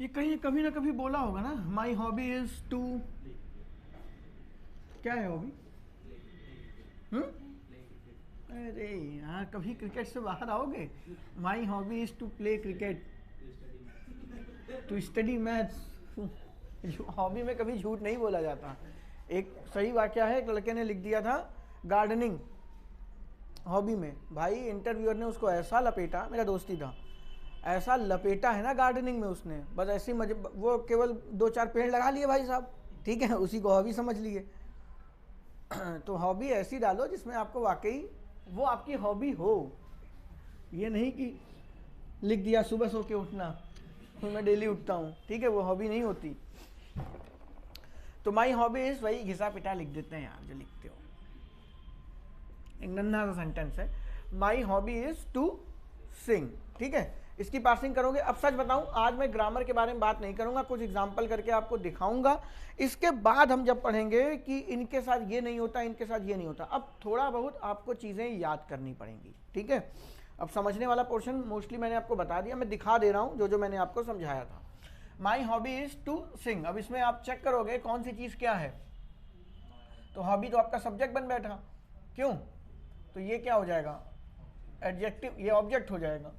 ये कहीं कभी ना कभी बोला होगा ना, माई हॉबी इज टू, क्या है हॉबी? अरे यार, कभी क्रिकेट से बाहर आओगे? My hobby is to play cricket, to study maths. Hobby में कभी झूठ नहीं बोला जाता। एक सही वाक्य है, एक लड़के ने लिख दिया था गार्डनिंग हॉबी में। भाई इंटरव्यूअर ने उसको ऐसा लपेटा, मेरा दोस्त ही था, ऐसा लपेटा है ना गार्डनिंग में उसने, बस ऐसी मजे, वो केवल 2-4 पेड़ लगा लिए भाई साहब, ठीक है, उसी को हॉबी समझ लिए। तो हॉबी ऐसी डालो जिसमें आपको वाकई वो आपकी हॉबी हो, ये नहीं कि लिख दिया सुबह सो के उठना, तो मैं डेली उठता हूँ, ठीक है, वो हॉबी नहीं होती। तो माई हॉबी इज, वही घिसा पिटा लिख देते हैं यार जो लिखते हो, एक नन्हा सा सेंटेंस है, my hobby is to sing, ठीक है। इसकी पार्सिंग करोगे। अब सच बताऊं, आज मैं ग्रामर के बारे में बात नहीं करूंगा, कुछ एग्जाम्पल करके आपको दिखाऊंगा। इसके बाद हम जब पढ़ेंगे कि इनके साथ ये नहीं होता, इनके साथ ये नहीं होता, अब थोड़ा बहुत आपको चीज़ें याद करनी पड़ेंगी, ठीक है। अब समझने वाला पोर्शन मोस्टली मैंने आपको बता दिया, मैं दिखा दे रहा हूँ जो जो मैंने आपको समझाया था। My hobby is to sing, अब इसमें आप चेक करोगे कौन सी चीज़ क्या है, तो हॉबी तो आपका सब्जेक्ट बन बैठा, क्यों, तो ये क्या हो जाएगा, एडजेक्टिव, ये ऑब्जेक्ट हो जाएगा,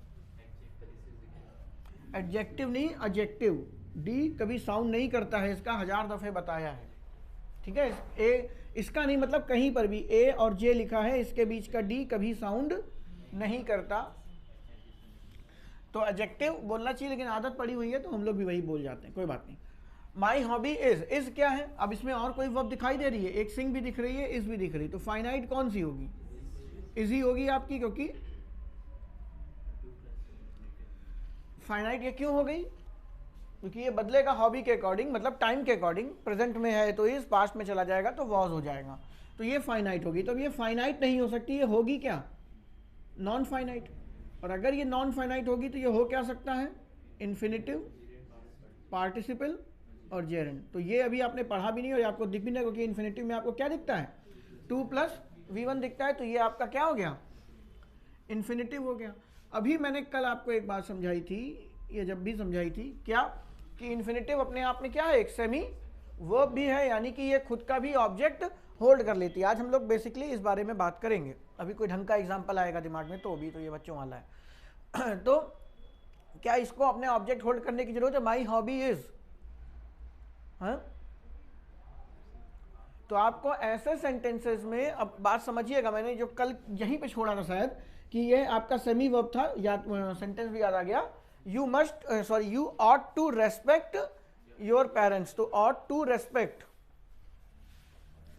एडजेक्टिव नहीं एडजेक्टिव। डी कभी साउंड नहीं करता है, इसका 1000 दफ़े बताया है, ठीक है। ए इसका नहीं मतलब कहीं पर भी ए और जे लिखा है, इसके बीच का डी कभी साउंड नहीं करता, तो एडजेक्टिव बोलना चाहिए, लेकिन आदत पड़ी हुई है तो हम लोग भी वही बोल जाते हैं, कोई बात नहीं। माई हॉबी इज क्या है, अब इसमें और कोई वर्ब दिखाई दे रही है, एक सिंग भी दिख रही है, इज भी दिख रही है, तो फाइनाइट कौन सी होगी, इज ही होगी आपकी, क्योंकि फाइनाइट ये क्यों हो गई, क्योंकि ये बदलेगा हॉबी के अकॉर्डिंग, मतलब टाइम के अकॉर्डिंग, प्रेजेंट में है तो इस, पास्ट में चला जाएगा तो वॉज हो जाएगा, तो ये फाइनाइट होगी। तो अब ये फाइनाइट नहीं हो सकती, ये होगी क्या, नॉन फाइनाइट, और अगर ये नॉन फाइनाइट होगी तो ये हो क्या सकता है, इन्फिनिटिव, पार्टिसिपल और जेरेंड। तो ये अभी आपने पढ़ा भी नहीं और आपको दिख भी नहीं, क्योंकि इन्फिनिटिव में आपको क्या दिखता है, 2 + V1 दिखता है, तो ये आपका क्या हो गया, इन्फिनिटिव हो गया। अभी मैंने कल आपको एक बात समझाई थी, ये जब भी समझाई थी, क्या कि इन्फिनिटिव अपने आप में क्या है, एक सेमी वर्ब भी है, यानी कि ये खुद का भी ऑब्जेक्ट होल्ड कर लेती है। आज हम लोग बेसिकली इस बारे में बात करेंगे, अभी कोई ढंग का एग्जांपल आएगा दिमाग में तो भी, तो ये बच्चों वाला है। तो क्या इसको अपने ऑब्जेक्ट होल्ड करने की जरूरत है, माई हॉबी इज, हाँ, तो आपको ऐसे सेंटेंसेस में, अब बात समझिएगा, मैंने जो कल यहीं पे छोड़ा था शायद, कि ये आपका सेमी वर्ब था, या सेंटेंस भी याद आ गया, you must sorry you ought to respect your parents, तो ऑट टू रेस्पेक्ट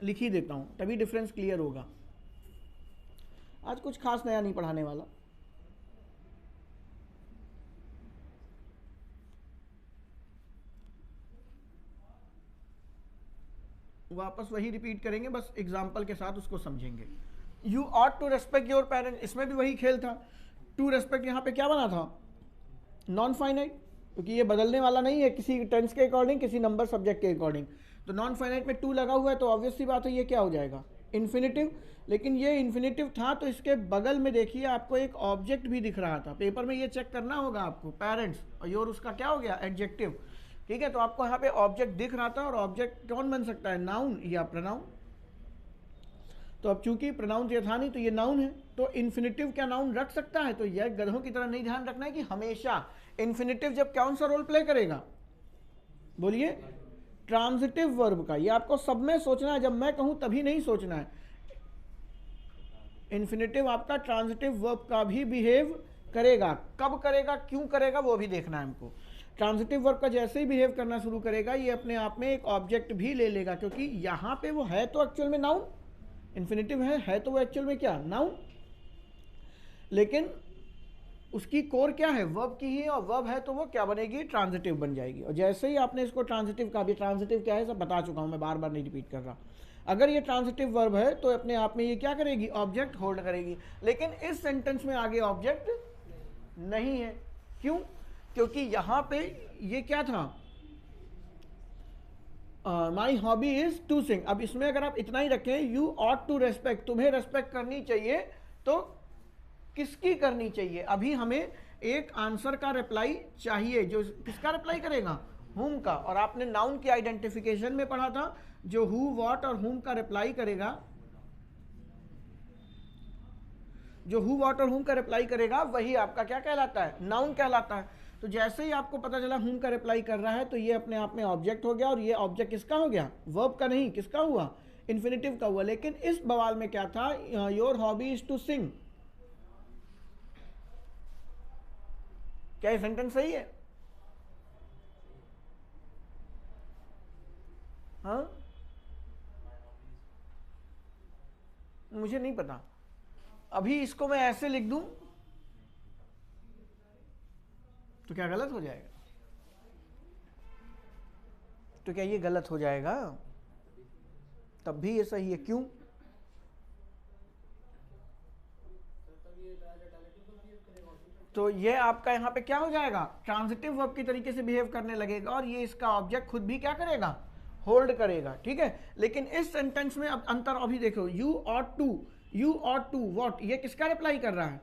लिख ही देता हूं, तभी डिफरेंस क्लियर होगा। आज कुछ खास नया नहीं पढ़ाने वाला, वापस वही रिपीट करेंगे, बस एग्जाम्पल के साथ उसको समझेंगे। You ought to respect your parents, इसमें भी वही खेल था, टू रेस्पेक्ट यहाँ पे क्या बना था, नॉन फाइनाइट, क्योंकि ये बदलने वाला नहीं है किसी टेंस के अकॉर्डिंग, किसी नंबर सब्जेक्ट के अकॉर्डिंग, तो नॉन फाइनाइट में टू लगा हुआ है, तो ऑब्वियस सी बात है ये क्या हो जाएगा, इन्फिनिटिव। लेकिन ये इन्फिनिटिव था तो इसके बगल में देखिए आपको एक ऑब्जेक्ट भी दिख रहा था, पेपर में ये चेक करना होगा आपको, पेरेंट्स, और योर उसका क्या हो गया, एडजेक्टिव, ठीक है। तो आपको यहाँ पे ऑब्जेक्ट दिख रहा था, और ऑब्जेक्ट कौन बन सकता है, नाउन या प्रोनाउन, तो अब चूंकि प्रोनाउन ये था नहीं तो ये नाउन है, तो इन्फिनिटिव क्या नाउन रख सकता है, तो यह गधों की तरह नहीं ध्यान रखना है कि हमेशा इन्फिनिटिव जब कौन सा रोल प्ले करेगा, बोलिए, ट्रांजिटिव वर्ब का, ये आपको सब में सोचना है, जब मैं कहूं तभी नहीं सोचना है, इन्फिनिटिव आपका ट्रांजिटिव वर्ब का भी बिहेव करेगा, कब करेगा, क्यों करेगा, वो भी देखना है हमको। ट्रांजिटिव वर्ब का जैसे ही बिहेव करना शुरू करेगा, ये अपने आप में एक ऑब्जेक्ट भी ले लेगा, क्योंकि यहां पे वो है तो एक्चुअल में नाउन, इन्फिनिटिव है तो वो एक्चुअल में क्या, नाउन, लेकिन उसकी कोर क्या है, वर्ब की ही, और वर्ब है तो वो क्या बनेगी, ट्रांजिटिव बन जाएगी। और जैसे ही आपने इसको ट्रांजिटिव का भी, ट्रांजिटिव क्या है सब बता चुका हूं मैं, बार बार नहीं रिपीट कर रहा, अगर ये ट्रांजिटिव वर्ब है तो अपने आप में ये क्या करेगी, ऑब्जेक्ट होल्ड करेगी। लेकिन इस सेंटेंस में आगे ऑब्जेक्ट नहीं है, क्यों, क्योंकि यहां पे ये क्या था, my hobby is to sing. अब इसमें अगर आप इतना ही रखें, यू ऑट टू रेस्पेक्ट, तुम्हें रेस्पेक्ट करनी चाहिए, तो किसकी करनी चाहिए, अभी हमें एक आंसर का रिप्लाई चाहिए, जो किसका रिप्लाई करेगा, हुम का। और आपने नाउन की आइडेंटिफिकेशन में पढ़ा था, जो हु, व्हाट और हुम का रिप्लाई करेगा, जो हु, व्हाट और हुम का रिप्लाई करेगा वही आपका क्या कहलाता है, नाउन कहलाता है। तो जैसे ही आपको पता चला हुम का रिप्लाई कर रहा है, तो ये अपने आप में ऑब्जेक्ट हो गया, और ये ऑब्जेक्ट किसका हो गया, वर्ब का नहीं, किसका हुआ, इन्फिनेटिव का हुआ। लेकिन इस बवाल में क्या था, your hobby is to sing. क्या ये सेंटेंस सही है? हाँ, मुझे नहीं पता। अभी इसको मैं ऐसे लिख दूं तो क्या गलत हो जाएगा? तो क्या ये गलत हो जाएगा? तब भी ये सही है, क्यों? तो ये आपका यहाँ पे क्या हो जाएगा, ट्रांजिटिव वर्ब की तरीके से बिहेव करने लगेगा, और ये इसका ऑब्जेक्ट खुद भी क्या करेगा, होल्ड करेगा। ठीक है, लेकिन इस सेंटेंस में अब अंतर अभी देखो, यू ऑट टू व्हाट, ये किसका रिप्लाई कर रहा है,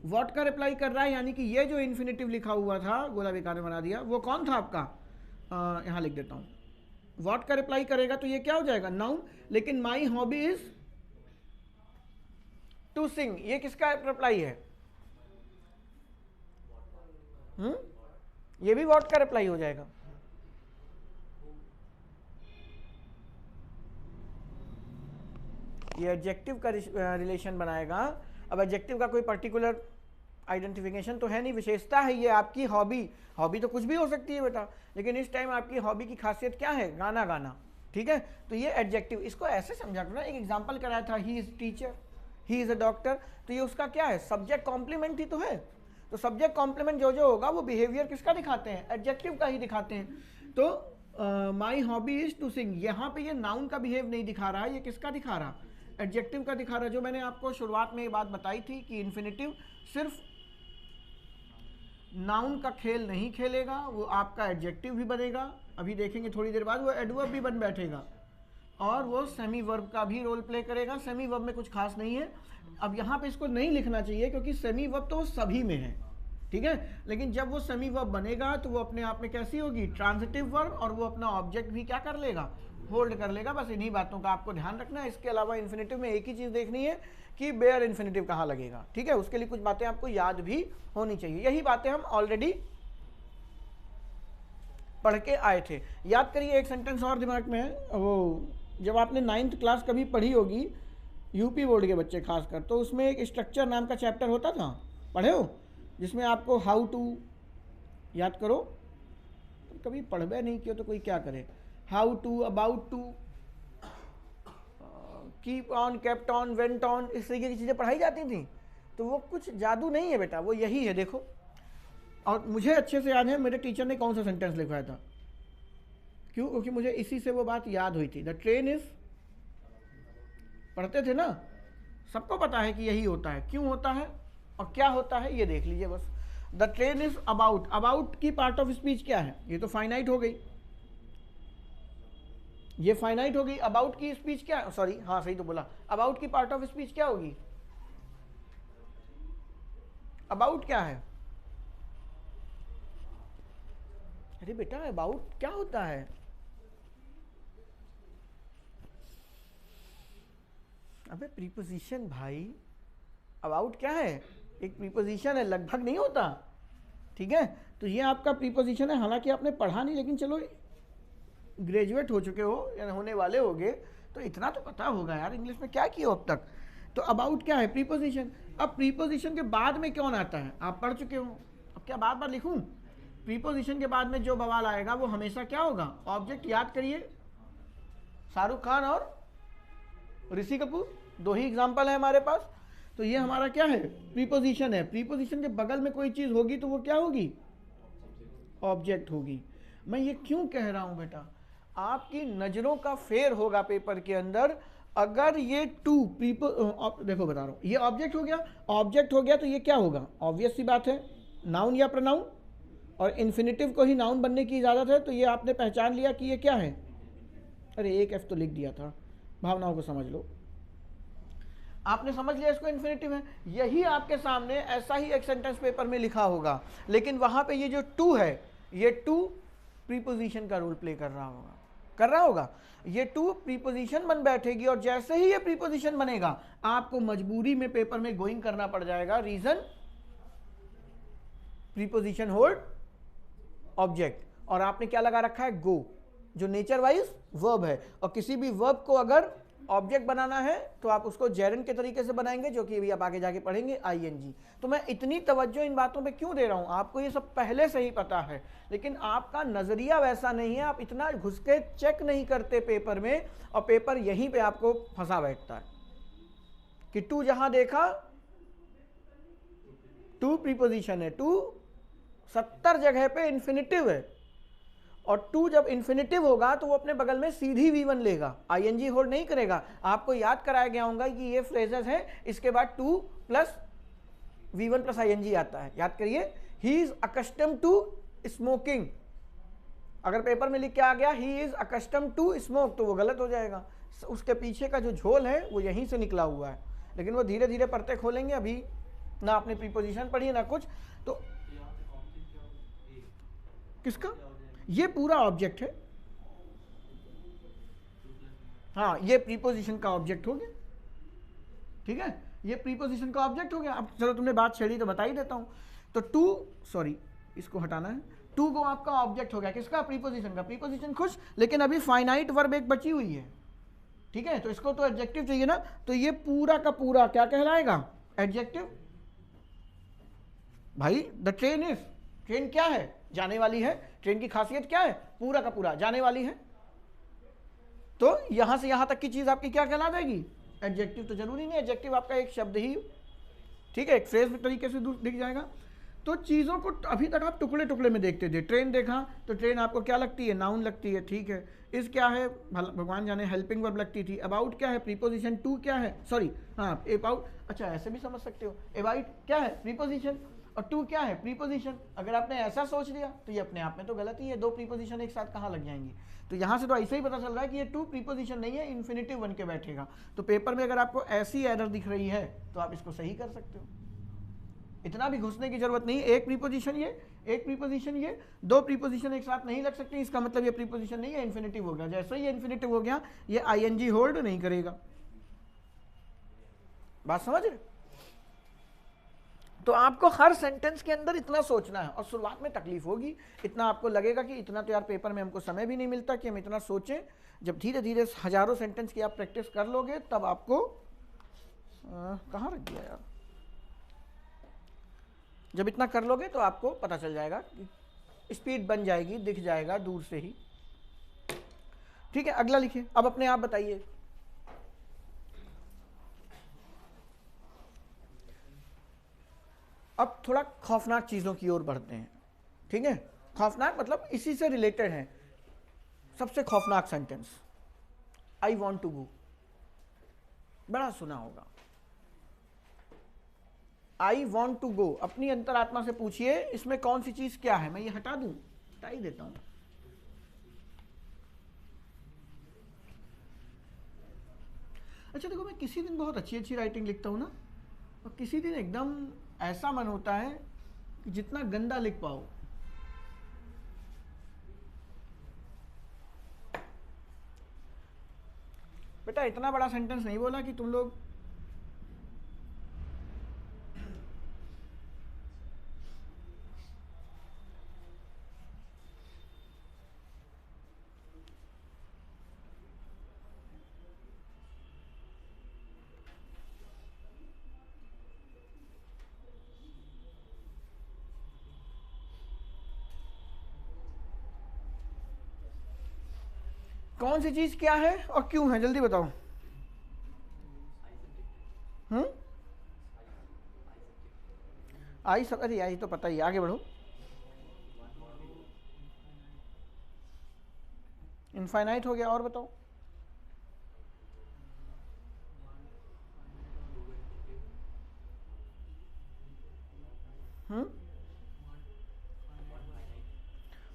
व्हाट का रिप्लाई कर रहा है। यानी कि ये जो इन्फिनेटिव लिखा हुआ था, गोला बेकार में बना दिया, वो कौन था आपका, यहाँ लिख देता हूँ, व्हाट का रिप्लाई करेगा, तो ये क्या हो जाएगा, नाउन। लेकिन my hobby is to sing, ये किसका रिप्लाई है, ये भी व्हाट का रिप्लाई हो जाएगा। ये एडजेक्टिव का रिलेशन बनाएगा। अब एडजेक्टिव का कोई पर्टिकुलर आइडेंटिफिकेशन तो है नहीं, विशेषता है ये आपकी हॉबी। हॉबी तो कुछ भी हो सकती है बेटा, लेकिन इस टाइम आपकी हॉबी की खासियत क्या है, गाना गाना। ठीक है, तो ये एडजेक्टिव, इसको ऐसे समझा करो ना। एक एग्जांपल कराया था, he is teacher, he is a doctor, तो ये उसका क्या है, सब्जेक्ट कॉम्प्लीमेंट ही तो है। तो सब्जेक्ट कॉम्प्लीमेंट जो जो होगा वो बिहेवियर किसका दिखाते हैं, एडजेक्टिव का ही दिखाते हैं। तो my hobby is to sing, यहाँ पे ये नाउन का बिहेव नहीं दिखा रहा है, ये किसका दिखा रहा, एडजेक्टिव का दिखा रहा है। जो मैंने आपको शुरुआत में ये बात बताई थी कि इन्फिनेटिव सिर्फ नाउन का खेल नहीं खेलेगा, वो आपका एडजेक्टिव भी बनेगा। अभी देखेंगे थोड़ी देर बाद वो एडवर्ब भी बन बैठेगा, और वो सेमी वर्ब का भी रोल प्ले करेगा। सेमी वर्ब में कुछ खास नहीं है। अब यहाँ पे इसको नहीं लिखना चाहिए, क्योंकि सेमी वर्ब तो वो सभी में है, ठीक है। लेकिन जब वो सेमी वर्ब बनेगा तो वो अपने आप में कैसी होगी, ट्रांजिटिव वर्ब, और वो अपना ऑब्जेक्ट भी क्या कर लेगा, होल्ड कर लेगा। बस इन्हीं बातों का आपको ध्यान रखना है। इसके अलावा इन्फिनेटिव में एक ही चीज़ देखनी है कि बेयर इन्फिनेटिव कहाँ लगेगा, ठीक है। उसके लिए कुछ बातें आपको याद भी होनी चाहिए। यही बातें हम ऑलरेडी पढ़ के आए थे। याद करिए, एक सेंटेंस और दिमाग में है, वो जब आपने 9th क्लास कभी पढ़ी होगी, यूपी बोर्ड के बच्चे खासकर, तो उसमें एक स्ट्रक्चर नाम का चैप्टर होता था, पढ़े हो, जिसमें आपको हाउ टू याद करो। कभी पढ़बे नहीं किया तो कोई क्या करे। How to, about to, keep on, kept on, went on, इस तरीके की चीज़ें पढ़ाई जाती थी। तो वो कुछ जादू नहीं है बेटा, वो यही है, देखो। और मुझे अच्छे से याद है मेरे टीचर ने कौन सा सेंटेंस लिखवाया था, क्यों, क्योंकि मुझे इसी से वो बात याद हुई थी। द ट्रेन इज, पढ़ते थे ना, सबको पता है कि यही होता है, क्यों होता है और क्या होता है, ये देख लीजिए बस। The train is about, about की पार्ट ऑफ स्पीच क्या है, ये तो फाइनाइट हो गई, ये फाइनाइट हो गई। अबाउट की स्पीच क्या, सॉरी, हाँ सही तो बोला, अबाउट की पार्ट ऑफ स्पीच क्या होगी, अबाउट क्या है, अरे बेटा अबाउट क्या होता है, अबे प्रीपोजिशन भाई। अबाउट क्या है, एक प्रीपोजिशन है, लगभग नहीं होता, ठीक है। तो ये आपका प्रीपोजिशन है, हालांकि आपने पढ़ा नहीं, लेकिन चलो ग्रेजुएट हो चुके हो या होने वाले होगे, तो इतना तो पता होगा यार, इंग्लिश में क्या किया अब तक। तो अबाउट क्या है, प्रीपोजिशन। अब प्रीपोजिशन के बाद में कौन आता है, आप पढ़ चुके हो, अब क्या बार बार लिखूं। प्रीपोजिशन के बाद में जो बवाल आएगा वो हमेशा क्या होगा, ऑब्जेक्ट। याद करिए, शाहरुख खान और ऋषि कपूर, दो ही एग्जाम्पल है हमारे पास। तो ये हमारा क्या है, प्रीपोजिशन है। प्रीपोजिशन के बगल में कोई चीज़ होगी तो वो क्या होगी, ऑब्जेक्ट होगी। मैं ये क्यों कह रहा हूं बेटा, आपकी नज़रों का फेर होगा पेपर के अंदर। अगर ये टू देखो बता रहा हूँ, ये ऑब्जेक्ट हो गया, ऑब्जेक्ट हो गया तो ये क्या होगा, ऑब्वियस सी बात है, नाउन या प्रोनाउन। और इन्फिनेटिव को ही नाउन बनने की इजाज़त है, तो ये आपने पहचान लिया कि ये क्या है। अरे एक एफ तो लिख दिया था, भावनाओं को समझ लो। आपने समझ लिया इसको इन्फिनेटिव है। यही आपके सामने ऐसा ही एक सेंटेंस पेपर में लिखा होगा, लेकिन वहां पे ये जो टू है, ये टू प्रीपोजिशन का रोल प्ले कर रहा होगा। ये टू प्रीपोजिशन बन बैठेगी, और जैसे ही ये प्रीपोजिशन बनेगा आपको मजबूरी में पेपर में गोइंग करना पड़ जाएगा। रीजन, प्रीपोजिशन होल्ड ऑब्जेक्ट, और आपने क्या लगा रखा है, गो, जो नेचर वाइज वर्ब है। और किसी भी वर्ब को अगर ऑब्जेक्ट बनाना है तो आप उसको जेरंड के तरीके से बनाएंगे, जो कि अभी आप आगे जाके पढ़ेंगे, आईएनजी। तो मैं इतनी तवज्जो इन बातों पे क्यों दे रहा हूं, आपको ये सब पहले से ही पता है, लेकिन आपका नजरिया वैसा नहीं है, आप इतना घुस के चेक नहीं करते पेपर में, और पेपर यहीं पे आपको फंसा बैठता है कि टू जहां देखा टू प्रीपोजिशन है, टू 70 जगह पे इन्फिनिटिव है, और टू जब इन्फिनिटिव होगा तो वो अपने बगल में सीधी V1 लेगा, आईएनजी होल्ड नहीं करेगा। आपको याद कराया गया होगा कि ये फ्रेजेस है, इसके बाद two plus V1 plus ING आता है, याद करिए। He is accustom to smoking, अगर पेपर में लिख के आ गया he is accustom to smoke, तो वो गलत हो जाएगा। उसके पीछे का जो झोल है वो यहीं से निकला हुआ है, लेकिन वो धीरे धीरे पढ़ते खोलेंगे, अभी ना आपने प्रीपोजिशन पढ़ी ना कुछ। तो किसका, ये पूरा ऑब्जेक्ट है, हाँ ये प्रीपोजिशन का ऑब्जेक्ट हो गया, ठीक है, ये प्रीपोजिशन का ऑब्जेक्ट हो गया। अब चलो तुमने बात छेड़ी तो बता ही देता हूं। तो टू, सॉरी इसको हटाना है, टू को आपका ऑब्जेक्ट हो गया, किसका, प्रीपोजिशन का। प्रीपोजिशन खुश, लेकिन अभी फाइनाइट वर्ब एक बची हुई है, ठीक है, तो इसको तो एडजेक्टिव चाहिए ना, तो ये पूरा का पूरा क्या कहलाएगा, एडजेक्टिव। भाई द ट्रेन इज, ट्रेन क्या है, जाने वाली है, ट्रेन की खासियत क्या है, पूरा का पूरा जाने वाली है, तो यहां से यहां तक की चीज आपकी क्या कहला देगी, एडजेक्टिव। तो जरूरी नहीं एडजेक्टिव आपका एक शब्द ही, ठीक है, एक फ्रेज तरीके से दिख जाएगा। तो चीजों को अभी तक आप टुकड़े टुकड़े में देखते थे। ट्रेन देखा तो ट्रेन आपको क्या लगती है, नाउन लगती है, ठीक है। इस क्या है, भगवान जाने, हेल्पिंग वर्ब लगती थी। अबाउट क्या है, प्रीपोजिशन। टू क्या है, सॉरी हाँ अबाउट, अच्छा ऐसे भी समझ सकते हो, अबाउट क्या है, प्रीपोजिशन, और टू क्या है, प्रीपोजिशन। अगर आपने ऐसा सोच लिया तो ये अपने आप में तो गलत ही है, दो प्रीपोजिशन एक साथ कहाँ लग जाएंगी। तो यहाँ से तो ऐसे ही पता चल रहा है कि ये टू प्रीपोजिशन नहीं है, इन्फिनिटिव बन के बैठेगा। तो पेपर में अगर आपको ऐसी एरर दिख रही है तो आप इसको सही कर सकते हो, इतना भी घुसने की जरूरत नहीं। एक प्रीपोजिशन ये, एक प्रीपोजिशन ये, दो प्रीपोजिशन एक साथ नहीं लग सकती, इसका मतलब ये प्रीपोजिशन नहीं है, इन्फिनिटिव हो गया। जैसे ही ये इन्फिनिटिव हो गया ये आईएनजी होल्ड नहीं करेगा। बात समझ रहे? तो आपको हर सेंटेंस के अंदर इतना सोचना है, और शुरुआत में तकलीफ होगी, इतना आपको लगेगा कि इतना तो यार पेपर में हमको समय भी नहीं मिलता कि हम इतना सोचें। जब धीरे धीरे हजारों सेंटेंस की आप प्रैक्टिस कर लोगे तब आपको कहाँ रख दिया यार, जब इतना कर लोगे तो आपको पता चल जाएगा, स्पीड बन जाएगी, दिख जाएगा दूर से ही। ठीक है, अगला लिखिए। अब अपने आप बताइए, अब थोड़ा खौफनाक चीजों की ओर बढ़ते हैं। ठीक है, खौफनाक मतलब इसी से रिलेटेड है। सबसे खौफनाक sentence, I want to go, बड़ा सुना होगा। आई वॉन्ट टू गो, अपनी अंतरात्मा से पूछिए इसमें कौन सी चीज क्या है। मैं ये हटा दूं, हटा ही देता हूं। अच्छा देखो, मैं किसी दिन बहुत अच्छी अच्छी राइटिंग लिखता हूं ना, और किसी दिन एकदम ऐसा मन होता है कि जितना गंदा लिख पाओ। बेटा इतना बड़ा सेंटेंस नहीं बोला कि तुम लोग कौन सी चीज क्या है और क्यों है, जल्दी बताओ। आई सब, अरे आई तो पता ही, आगे बढ़ो। इनफाइनाइट हो गया, और बताओ।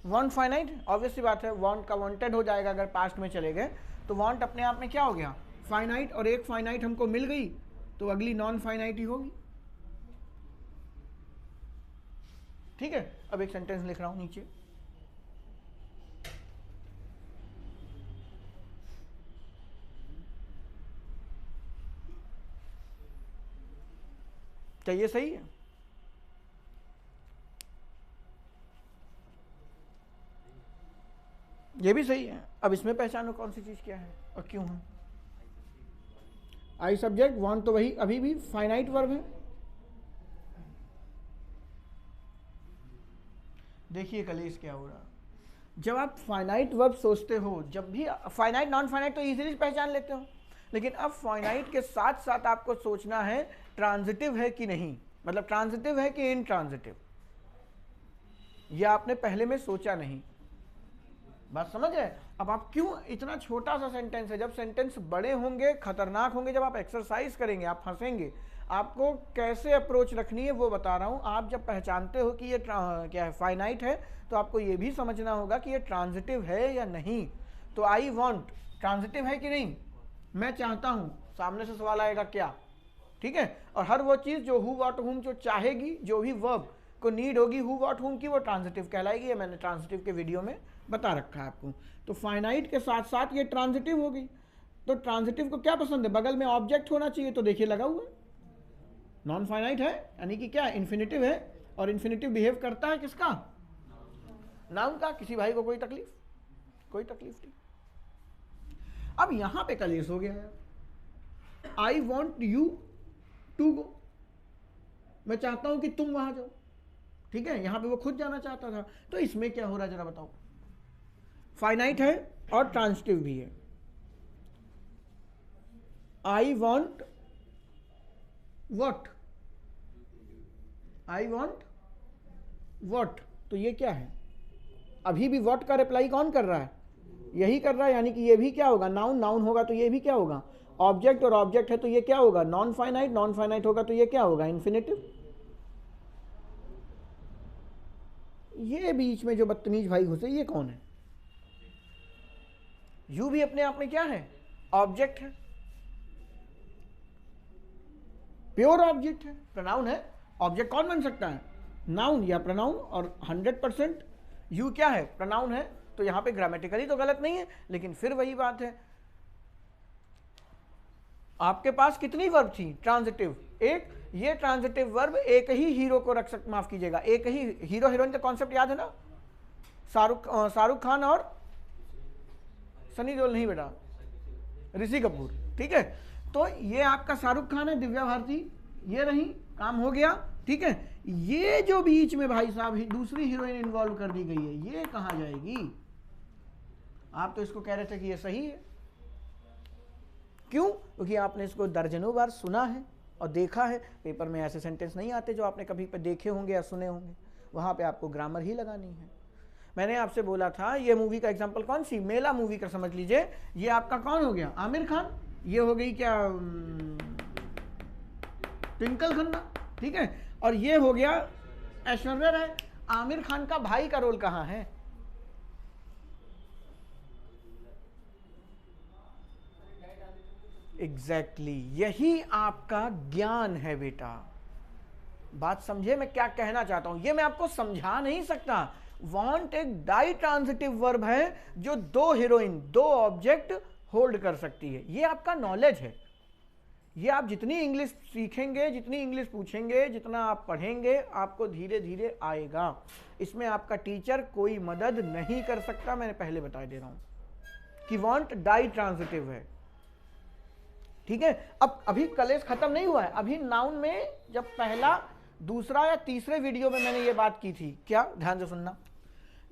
वांट फाइनाइट, ऑब्वियस सी बात है, वांट का वांटेड हो जाएगा अगर पास्ट में चले गए, तो वांट अपने आप में क्या हो गया, फाइनाइट, और एक फाइनाइट हमको मिल गई तो अगली नॉन फाइनाइट ही होगी। ठीक है, अब एक सेंटेंस लिख रहा हूं नीचे। क्या ये सही है? ये भी सही है। अब इसमें पहचानो कौन सी चीज क्या है और क्यों है। आई सब्जेक्ट, वांट तो वही अभी भी फाइनाइट वर्ब है। देखिए कलेश क्या हो रहा, जब आप फाइनाइट वर्ब सोचते हो, जब भी फाइनाइट नॉन फाइनाइट तो इजीली पहचान लेते हो, लेकिन अब फाइनाइट के साथ साथ आपको सोचना है ट्रांजिटिव है कि नहीं, मतलब ट्रांजिटिव है कि इनट्रांजिटिव, यह आपने पहले में सोचा नहीं। बात समझ है? अब आप क्यों, इतना छोटा सा सेंटेंस है, जब सेंटेंस बड़े होंगे खतरनाक होंगे, जब आप एक्सरसाइज करेंगे आप फंसेंगे। आपको कैसे अप्रोच रखनी है वो बता रहा हूं। आप जब पहचानते हो कि ये क्या है, फाइनाइट है, तो आपको ये भी समझना होगा कि ये ट्रांजिटिव है या नहीं। तो आई वॉन्ट ट्रांजिटिव है कि नहीं, मैं चाहता हूं, सामने से सवाल आएगा क्या, ठीक है। और हर वो चीज जो हु व्हाट हुम जो चाहेगी, जो भी वर्ब को नीड होगी हु व्हाट हुम की, वो ट्रांजिटिव कहलाएगी। ये मैंने ट्रांजिटिव के वीडियो में बता रखा है आपको। तो फाइनाइट के साथ साथ ये ट्रांजिटिव होगी। तो ट्रांजिटिव को क्या पसंद है, बगल में ऑब्जेक्ट होना चाहिए, तो देखिए लगा हुआ है। नॉन फाइनाइट है यानी कि क्या, इन्फिनिटिव है, और इन्फिनिटिव बिहेव करता है किसका, नाउन का। किसी भाई को कोई तकलीफ, कोई तकलीफ नहीं। अब यहां पे कलेश हो गया है। I want you to go, मैं चाहता हूं कि तुम वहां जाओ, ठीक है। यहां पे वो खुद जाना चाहता था, तो इसमें क्या हो रहा है जरा बताओ। फाइनाइट है और ट्रांजिटिव भी है। I want what, I want what, तो ये क्या है, अभी भी व्हाट का रिप्लाई कौन कर रहा है, यही कर रहा है, यानी कि ये भी क्या होगा, नाउन। नाउन होगा तो ये भी क्या होगा, ऑब्जेक्ट, और ऑब्जेक्ट है तो ये क्या होगा, नॉन फाइनाइट। नॉन फाइनाइट होगा तो ये क्या होगा, इन्फिनिटिव। ये बीच में जो बदतमीज भाई घुसे, ये कौन है। यू भी अपने आप में क्या है, ऑब्जेक्ट है, प्योर ऑब्जेक्ट है, प्रनाउन है। ऑब्जेक्ट कौन बन सकता है, नाउन या प्रनाउन, और 100% यू क्या है, प्रनाउन है। तो यहां पे ग्रामेटिकली तो गलत नहीं है, लेकिन फिर वही बात है, आपके पास कितनी वर्ब थी ट्रांजिटिव, एक। ये ट्रांजिटिव वर्ब एक ही हीरो को रख सकते, माफ कीजिएगा, एक ही हीरो हीरोइन का कॉन्सेप्ट याद है ना, शाहरुख खान और सनी देओल नहीं बेटा, ऋषि कपूर, ठीक है। तो ये आपका शाहरुख खान है, दिव्या भारती ये रही, काम हो गया, ठीक है। ये जो बीच में भाई साहब दूसरी हीरोइन इन्वॉल्व कर दी गई है, ये कहां जाएगी। आप तो इसको कह रहे थे कि ये सही है, क्यों, क्योंकि आपने इसको दर्जनों बार सुना है और देखा है। पेपर में ऐसे सेंटेंस नहीं आते जो आपने कभी देखे होंगे या सुने होंगे, वहां पे आपको ग्रामर ही लगानी है। मैंने आपसे बोला था, ये मूवी का एग्जांपल कौन सी, मेला मूवी का समझ लीजिए। ये आपका कौन हो गया, आमिर खान, ये हो गई क्या ट्विंकल खन्ना, ठीक है। और ये हो गया ऐश्वर्या राय। आमिर खान का भाई का रोल कहां है, एग्जैक्टली यही आपका ज्ञान है बेटा। बात समझे मैं क्या कहना चाहता हूं, ये मैं आपको समझा नहीं सकता। वांट एक डाई ट्रांजिटिव वर्ब है जो दो हीरोइन, दो ऑब्जेक्ट होल्ड कर सकती है। ये आपका नॉलेज है। ये आप जितनी इंग्लिश सीखेंगे, जितनी इंग्लिश पूछेंगे, जितना आप पढ़ेंगे, आपको धीरे धीरे आएगा। इसमें आपका टीचर कोई मदद नहीं कर सकता। मैंने पहले बता दे रहा हूं कि वांट डाई ट्रांजिटिव है, ठीक है। अब अभी कलेश खत्म नहीं हुआ है। अभी नाउन में जब पहला, दूसरा या तीसरे वीडियो में मैंने ये बात की थी, क्या, ध्यान से सुनना।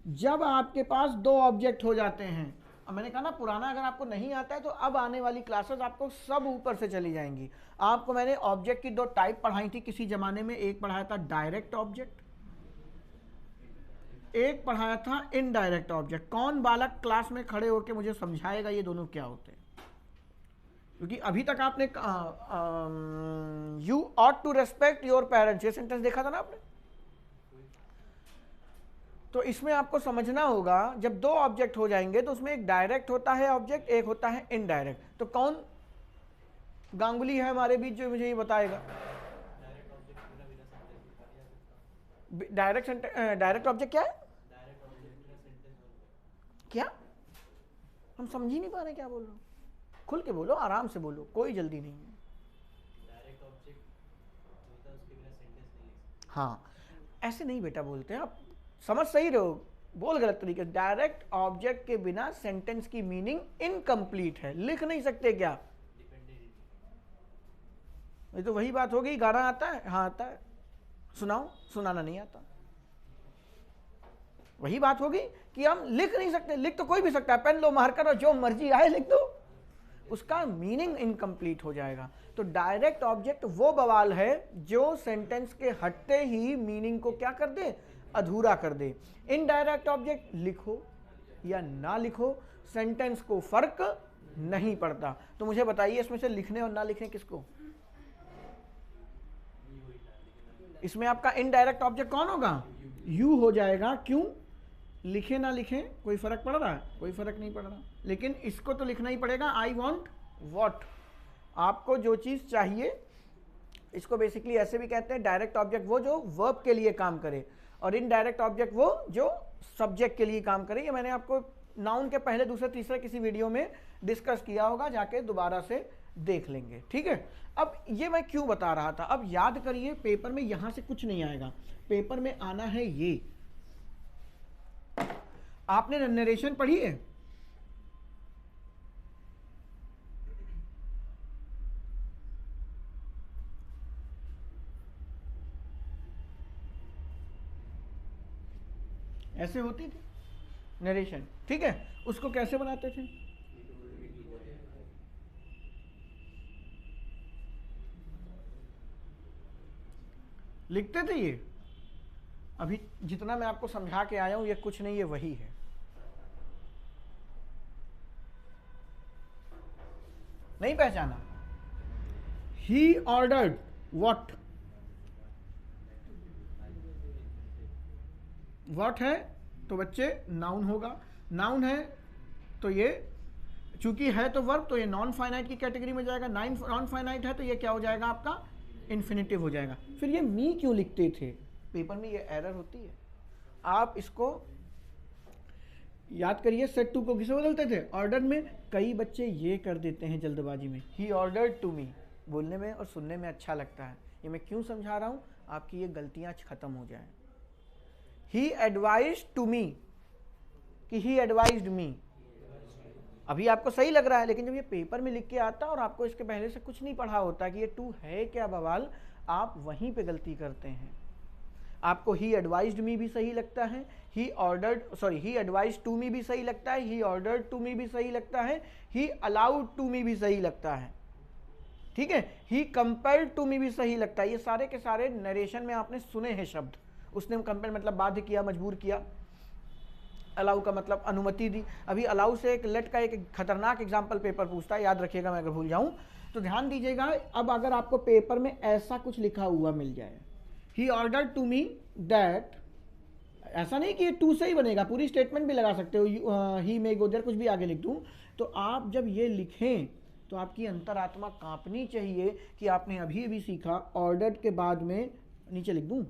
जब आपके पास दो ऑब्जेक्ट हो जाते हैं, अब मैंने कहा ना पुराना अगर आपको नहीं आता है तो अब आने वाली क्लासेस आपको सब ऊपर से चली जाएंगी। आपको मैंने ऑब्जेक्ट की दो टाइप पढ़ाई थी किसी जमाने में। एक पढ़ाया था डायरेक्ट ऑब्जेक्ट, एक पढ़ाया था इनडायरेक्ट ऑब्जेक्ट। कौन बालक क्लास में खड़े होकर मुझे समझाएगा ये दोनों क्या होते हैं, क्योंकि अभी तक आपने you ought to respect your parents, ये सेंटेंस देखा था ना आपने। तो इसमें आपको समझना होगा, जब दो ऑब्जेक्ट हो जाएंगे तो उसमें एक डायरेक्ट होता है ऑब्जेक्ट, एक होता है इनडायरेक्ट। तो कौन गांगुली है हमारे बीच जो मुझे ये बताएगा। डायरेक्ट ऑब्जेक्ट क्या है? क्या? हम समझ ही नहीं पा रहे क्या बोल रहे हो। खुल के बोलो, आराम से बोलो, कोई जल्दी नहीं है। हाँ, ऐसे नहीं बेटा बोलते हैं, आप समझ सही रहे हो, बोल गलत तरीके। डायरेक्ट ऑब्जेक्ट के बिना सेंटेंस की मीनिंग इनकम्प्लीट है, लिख नहीं सकते क्या? ये तो वही बात हो गई, गाना आता है? हाँ आता है। सुनाओ, सुनाना नहीं आता। वही बात होगी कि हम लिख नहीं सकते। लिख तो कोई भी सकता है, पेन लो, मार्कर और जो मर्जी आए लिख दो, उसका मीनिंग इनकम्प्लीट हो जाएगा। तो डायरेक्ट ऑब्जेक्ट वो बवाल है जो सेंटेंस के हटते ही मीनिंग को क्या कर दे? अधूरा कर दे। इनडायरेक्ट ऑब्जेक्ट लिखो या ना लिखो, सेंटेंस को फर्क नहीं पड़ता। तो मुझे बताइए इसमें से लिखने और ना लिखने किसको? इसमें आपका इनडायरेक्ट ऑब्जेक्ट कौन होगा? यू हो जाएगा। क्यों? लिखे ना लिखे कोई फर्क पड़ रहा है? कोई फर्क नहीं पड़ रहा। लेकिन इसको तो लिखना ही पड़ेगा। आई वॉन्ट वॉट, आपको जो चीज चाहिए। इसको बेसिकली ऐसे भी कहते हैं, डायरेक्ट ऑब्जेक्ट वो जो वर्ब के लिए काम करे, और इनडायरेक्ट ऑब्जेक्ट वो जो सब्जेक्ट के लिए काम करे। ये मैंने आपको नाउन के पहले, दूसरे, तीसरे किसी वीडियो में डिस्कस किया होगा, जाके दोबारा से देख लेंगे। ठीक है। अब ये मैं क्यों बता रहा था, अब याद करिए, पेपर में यहां से कुछ नहीं आएगा, पेपर में आना है ये। आपने नरेशन पढ़ी है? ऐसे होती थी नरेशन, ठीक है। उसको कैसे बनाते थे? लिखते थे ये। अभी जितना मैं आपको समझा के आया हूं ये कुछ नहीं, ये वही है। नहीं पहचाना? He ordered what? व्हाट है तो बच्चे नाउन होगा। नाउन है तो ये, चूंकि है तो वर्ब, तो ये नॉन फाइनाइट की कैटेगरी में जाएगा। नॉन फाइनाइट है तो ये क्या हो जाएगा आपका? इन्फिनिटिव हो जाएगा। फिर ये मी क्यों लिखते थे? पेपर में ये एरर होती है। आप इसको याद करिए, सेट टू को किसे बदलते थे? ऑर्डर में। कई बच्चे ये कर देते हैं जल्दबाजी में, ही ऑर्डर्ड टू मी। बोलने में और सुनने में अच्छा लगता है। ये मैं क्यों समझा रहा हूँ, आपकी ये गलतियां खत्म हो जाए। ही एडवाइज्ड टू मी कि ही एडवाइज्ड मी, अभी आपको सही लग रहा है, लेकिन जब ये पेपर में लिख के आता और आपको इसके पहले से कुछ नहीं पढ़ा होता कि ये टू है क्या बवाल, आप वहीं पे गलती करते हैं। आपको ही एडवाइज्ड मी भी सही लगता है, ही एडवाइज्ड टू मी भी सही लगता है, ही ऑर्डर्ड टू मी भी सही लगता है, ही अलाउड टू मी भी सही लगता है, ठीक है। ही कंपेल्ड टू मी भी सही लगता है। ये सारे के सारे नरेशन में आपने सुने हैं शब्द। उसने कंपेल मतलब बाध्य किया, मजबूर किया। अलाउ का मतलब अनुमति दी। अभी अलाउ से एक लेट का एक खतरनाक एग्जाम्पल पेपर पूछता है, याद रखिएगा, मैं अगर भूल जाऊं तो ध्यान दीजिएगा। अब अगर आपको पेपर में ऐसा कुछ लिखा हुआ मिल जाए, he ordered to me that, ऐसा नहीं कि ये टू से ही बनेगा, पूरी स्टेटमेंट भी लगा सकते हो, ही मे गो देयर, कुछ भी आगे लिख दूं। तो आप जब ये लिखें तो आपकी अंतरात्मा कांपनी चाहिए कि आपने अभी अभी सीखा। ऑर्डर्ड के बाद में नीचे लिख दूं,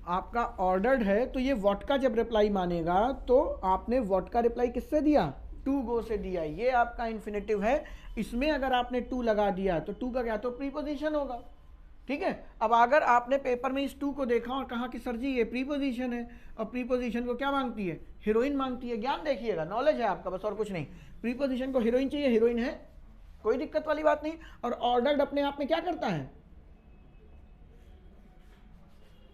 आपका ऑर्डर्ड है तो ये व्हाट का जब रिप्लाई मानेगा तो आपने व्हाट का रिप्लाई किससे दिया? टू गो से दिया। ये आपका इन्फिनेटिव है। इसमें अगर आपने टू लगा दिया तो टू का क्या तो प्रीपोजिशन होगा, ठीक है। अब अगर आपने पेपर में इस टू को देखा और कहा कि सर जी ये प्रीपोजिशन है, और प्रीपोजिशन को क्या मांगती है? हीरोइन मांगती है। ज्ञान देखिएगा, नॉलेज है आपका बस, और कुछ नहीं। प्रीपोजिशन को हीरोइन चाहिए, हीरोइन है, कोई दिक्कत वाली बात नहीं। और ऑर्डर्ड अपने आप में क्या करता है?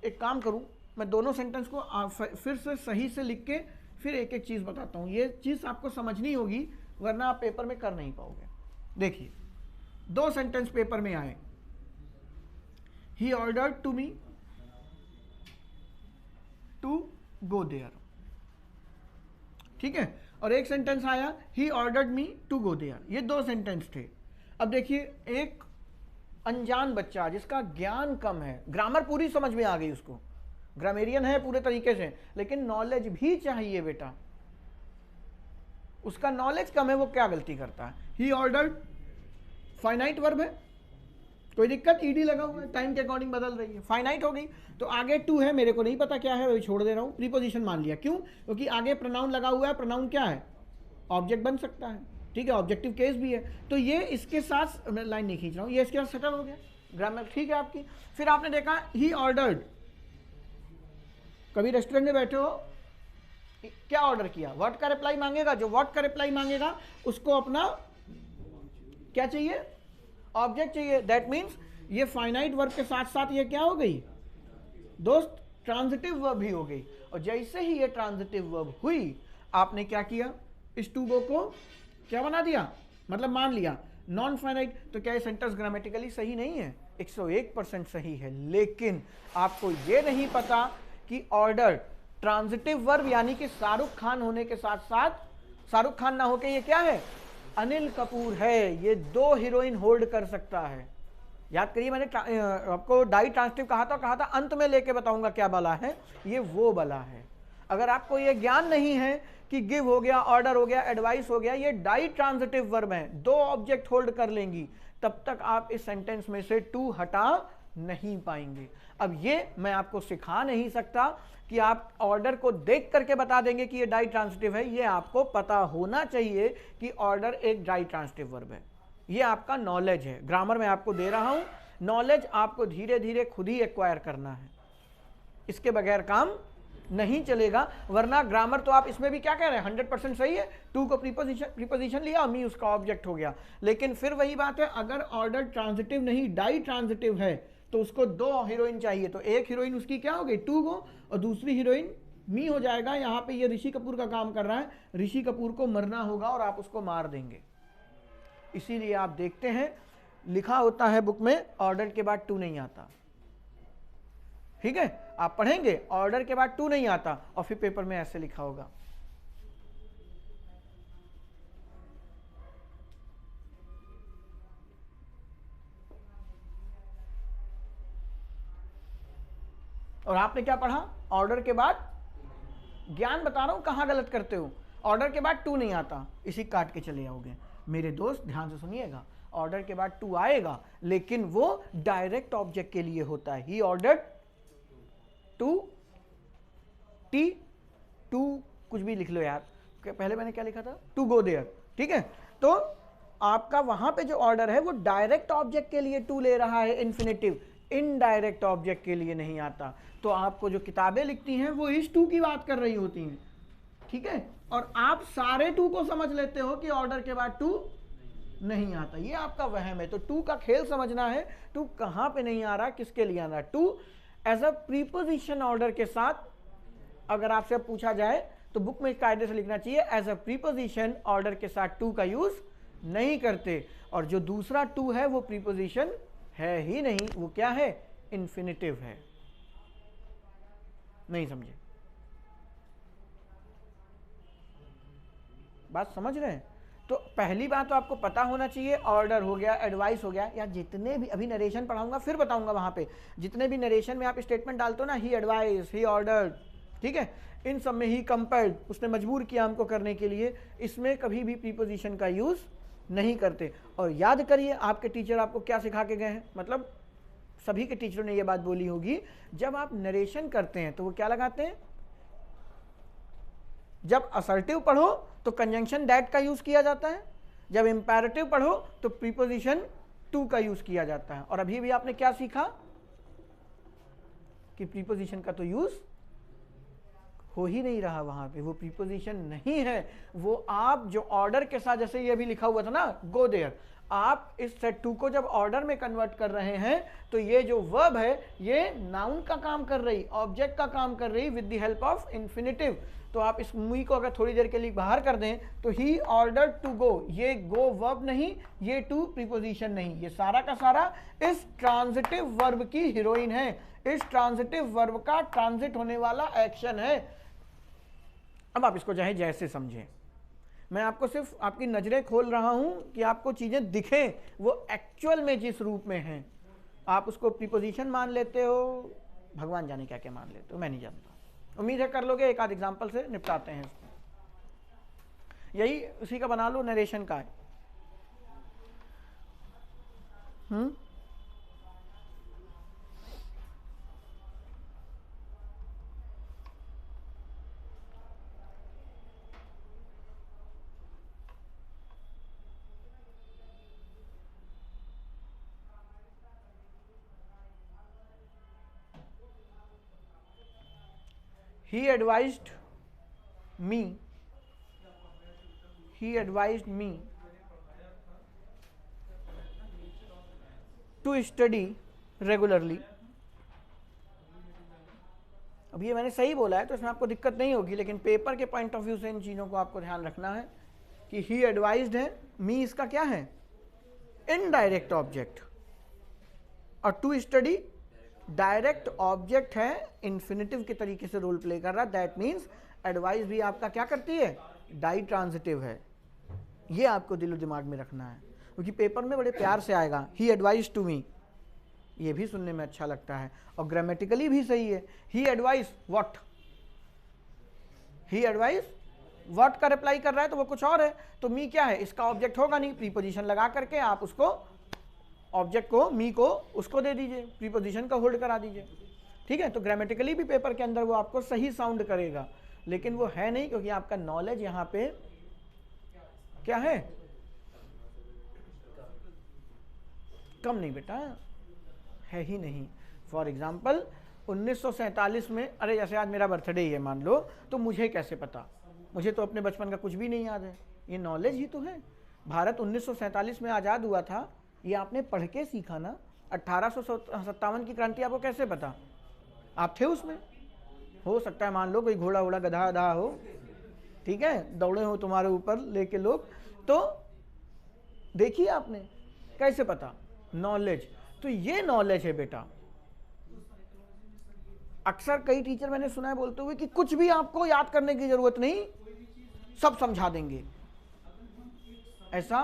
एक काम करूं, मैं दोनों सेंटेंस को फिर से सही से लिख के फिर एक एक चीज बताता हूं। ये चीज आपको समझनी होगी, वरना आप पेपर में कर नहीं पाओगे। देखिए, दो सेंटेंस पेपर में आए, he ordered to me to go there, ठीक है। और एक सेंटेंस आया, he ordered me to go there. ये दो सेंटेंस थे। अब देखिए, एक अनजान बच्चा जिसका ज्ञान कम है, ग्रामर पूरी समझ में आ गई उसको, ग्रामेरियन है पूरे तरीके से, लेकिन नॉलेज भी चाहिए बेटा। उसका नॉलेज कम है, वो क्या गलती करता है? ही ऑर्डर्ड, फाइनाइट वर्ब है, कोई दिक्कत, ईडी लगा हुआ है, टाइम के अकॉर्डिंग बदल रही है, फाइनाइट हो गई। तो आगे टू है, मेरे को नहीं पता क्या है, वही छोड़ दे रहा हूं, प्रीपोजिशन मान लिया। क्यों? क्योंकि आगे प्रोनाउन लगा हुआ है, प्रोनाउन क्या है? ऑब्जेक्ट बन सकता है, ठीक है, ऑब्जेक्टिव केस भी है। तो ये इसके साथ, मैं लाइन नहीं खींच रहा हूं, ये इसके साथ सेटल हो गया, ग्रामर ठीक है आपकी। फिर आपने देखा ही ऑर्डर्ड, कभी रेस्टोरेंट में बैठे हो, क्या ऑर्डर किया? व्हाट का रिप्लाई मांगेगा, जो व्हाट का रिप्लाई मांगेगा उसको अपना क्या चाहिए? ऑब्जेक्ट चाहिए। दैट मीन्स ये फाइनाइट वर्ब के साथ साथ ये क्या हो गई दोस्त? ट्रांजिटिव वर्ब भी हो गई। और जैसे ही ये ट्रांजिटिव वर्ब हुई, आपने क्या किया? इस टू गो को क्या बना दिया? मतलब मान लिया नॉन फाइनाइट। तो क्या ये सेंटेंस ग्रामेटिकली सही नहीं है? 101% सही है, लेकिन आपको ये नहीं पता कि ऑर्डर ट्रांजिटिव वर्ब यानी कि शाहरुख खान होने के साथ साथ शाहरुख खान ना होके ये क्या है? अनिल कपूर है। ये दो हीरोइन होल्ड कर सकता है। याद करिए, मैंने आपको डाई ट्रांजिटिव कहा था अंत में लेके बताऊंगा क्या बला है, ये वो बला है। अगर आपको ये ज्ञान नहीं है कि गिव हो गया, ऑर्डर हो गया, एडवाइस हो गया, ये डाई ट्रांजिटिव वर्ब है, दो ऑब्जेक्ट होल्ड कर लेंगी, तब तक आप इस सेंटेंस में से टू हटा नहीं पाएंगे। अब ये मैं आपको सिखा नहीं सकता कि आप ऑर्डर को देख करके बता देंगे कि ये डाई ट्रांजिटिव है। ये आपको पता होना चाहिए कि ऑर्डर एक डाई ट्रांजिटिव वर्ब है। ये आपका नॉलेज है, ग्रामर में आपको दे रहा हूं। नॉलेज आपको धीरे धीरे खुद ही एक्वायर करना है, इसके बगैर काम नहीं चलेगा। वरना ग्रामर तो आप इसमें भी क्या कह रहे हैं? 100% सही है। टू को प्रीपोजिशन लिया, मी उसका ऑब्जेक्ट हो गया। लेकिन फिर वही बात है, अगर ऑर्डर ट्रांजिटिव नहीं डाई ट्रांजिटिव है तो उसको दो हीरोइन चाहिए। तो एक हीरोइन उसकी क्या हो गई? टू गो, और दूसरी हीरोइन मी हो जाएगा। यहां पे ये ऋषि कपूर का काम कर रहा है, ऋषि कपूर को मरना होगा और आप उसको मार देंगे। इसीलिए आप देखते हैं लिखा होता है बुक में ऑर्डर के बाद टू नहीं आता, ठीक है? आप पढ़ेंगे ऑर्डर के बाद टू नहीं आता, और फिर पेपर में ऐसे लिखा होगा। और आपने क्या पढ़ा? ऑर्डर के बाद, ज्ञान बता रहा हूं कहां गलत करते हो। ऑर्डर के बाद टू नहीं आता, इसी काट के चले आओगे। मेरे दोस्त ध्यान से सुनिएगा, ऑर्डर के बाद टू आएगा, लेकिन वो डायरेक्ट ऑब्जेक्ट के लिए होता है। He ordered to T, to कुछ भी लिख लो यार, पहले मैंने क्या लिखा था? टू गो देयर, ठीक है? तो आपका वहां पे जो ऑर्डर है वो डायरेक्ट ऑब्जेक्ट के लिए टू ले रहा है, इन्फिनेटिव, इनडायरेक्ट ऑब्जेक्ट के लिए नहीं आता। तो आपको जो किताबें लिखती हैं वो इस टू की बात कर रही होती हैं, ठीक है? और आप सारे टू को समझ लेते हो कि ऑर्डर के बाद टू नहीं आता। ये आपका वहम है। तो टू का खेल समझना है, टू कहां पे नहीं आ रहा, किसके लिए आ रहा है। To as a preposition order के साथ, अगर आपसे पूछा जाए तो बुक में कायदे से लिखना चाहिए एज अ प्रीपोजिशन ऑर्डर के साथ टू का यूज नहीं करते। और जो दूसरा टू है वो प्रीपोजिशन है ही नहीं, वो क्या है? इन्फिनिटिव है। नहीं समझे? बात समझ रहे हैं? तो पहली बात तो आपको पता होना चाहिए, ऑर्डर हो गया, एडवाइस हो गया, या जितने भी अभी नरेशन पढ़ाऊंगा फिर बताऊंगा वहां पे, जितने भी नरेशन में आप स्टेटमेंट डालते हो ना, ही एडवाइस, ही ऑर्डर, ठीक है, इन सब में ही कंपेल्ड, उसने मजबूर किया हमको करने के लिए, इसमें कभी भी प्रीपोजिशन का यूज नहीं करते। और याद करिए आपके टीचर आपको क्या सिखा के गए हैं, मतलब सभी के टीचरों ने यह बात बोली होगी, जब आप नरेशन करते हैं तो वो क्या लगाते हैं? जब असर्टिव पढ़ो तो कंजंक्शन दैट का यूज किया जाता है, जब इंपैरेटिव पढ़ो तो प्रीपोजिशन टू का यूज किया जाता है। और अभी भी आपने क्या सीखा कि प्रीपोजिशन का तो यूज हो ही नहीं रहा, वहां पे वो प्रीपोजिशन नहीं है। वो आप जो ऑर्डर के साथ, जैसे ये भी लिखा हुआ था ना गो देयर, आप इस सेट टू को जब ऑर्डर में कन्वर्ट कर रहे हैं तो ये जो वर्ब है ये नाउन का काम कर रही, ऑब्जेक्ट का काम कर रही with the help of infinitive. तो आप इस मी को अगर थोड़ी देर के लिए बाहर कर दें तो ही ऑर्डर टू गो, ये गो वर्ब नहीं, ये टू प्रीपोजिशन नहीं, ये सारा का सारा इस ट्रांजिटिव वर्ब की हीरोइन है, इस ट्रांजिटिव वर्ब का ट्रांजिट होने वाला एक्शन है। अब आप इसको चाहे जैसे समझें, मैं आपको सिर्फ आपकी नजरें खोल रहा हूं कि आपको चीजें दिखें वो एक्चुअल में जिस रूप में हैं। आप उसको प्रीपोजिशन मान लेते हो, भगवान जाने क्या क्या मान लेते हो, मैं नहीं जानता। उम्मीद है कर लोगे, एक आध एग्जाम्पल से निपटाते हैं इसको। यही उसी का बना लो, नरेशन का है। He advised me to study regularly। अब ये मैंने सही बोला है तो इसमें आपको दिक्कत नहीं होगी, लेकिन पेपर के पॉइंट ऑफ व्यू से इन चीज़ों को आपको ध्यान रखना है कि ही एडवाइज्ड है, मी इसका क्या है, इनडायरेक्ट ऑब्जेक्ट, और टू स्टडी डायरेक्ट ऑब्जेक्ट है, इन्फिनिटिव के तरीके से रोल प्ले कर रहा है। दैट मीन्स एडवाइस भी आपका क्या करती है, डाई ट्रांजिटिव है। ये आपको दिलो दिमाग में रखना है, क्योंकि पेपर में बड़े प्यार से आएगा, ही एडवाइज टू मी, ये भी सुनने में अच्छा लगता है और ग्रामेटिकली भी सही है। He advise what, he advise what का रिप्लाई कर रहा है तो वो कुछ और है, तो मी क्या है, इसका ऑब्जेक्ट होगा नहीं, प्रीपोजिशन लगा करके आप उसको ऑब्जेक्ट को, मी को उसको दे दीजिए, प्रीपोजिशन का होल्ड करा दीजिए, ठीक है। तो ग्रामेटिकली भी पेपर के अंदर वो आपको सही साउंड करेगा, लेकिन वो है नहीं, क्योंकि आपका नॉलेज यहाँ पे क्या है, कम नहीं बेटा, है ही नहीं। फॉर एग्जाम्पल 1947 में, अरे जैसे आज मेरा बर्थडे ही है मान लो, तो मुझे कैसे पता, मुझे तो अपने बचपन का कुछ भी नहीं याद है, ये नॉलेज ही तो है। भारत 1947 में आज़ाद हुआ था, ये आपने पढ़ के सीखा ना। 1857 की क्रांति आपको कैसे पता, आप थे उसमें। हो सकता है मान लो कोई घोड़ा वोड़ा गधा गधा हो, ठीक है, दौड़े हो तुम्हारे ऊपर लेके लोग, तो देखिए आपने कैसे पता, नॉलेज। तो ये नॉलेज है बेटा। अक्सर कई टीचर मैंने सुना है बोलते हुए कि कुछ भी आपको याद करने की जरूरत नहीं, सब समझा देंगे। ऐसा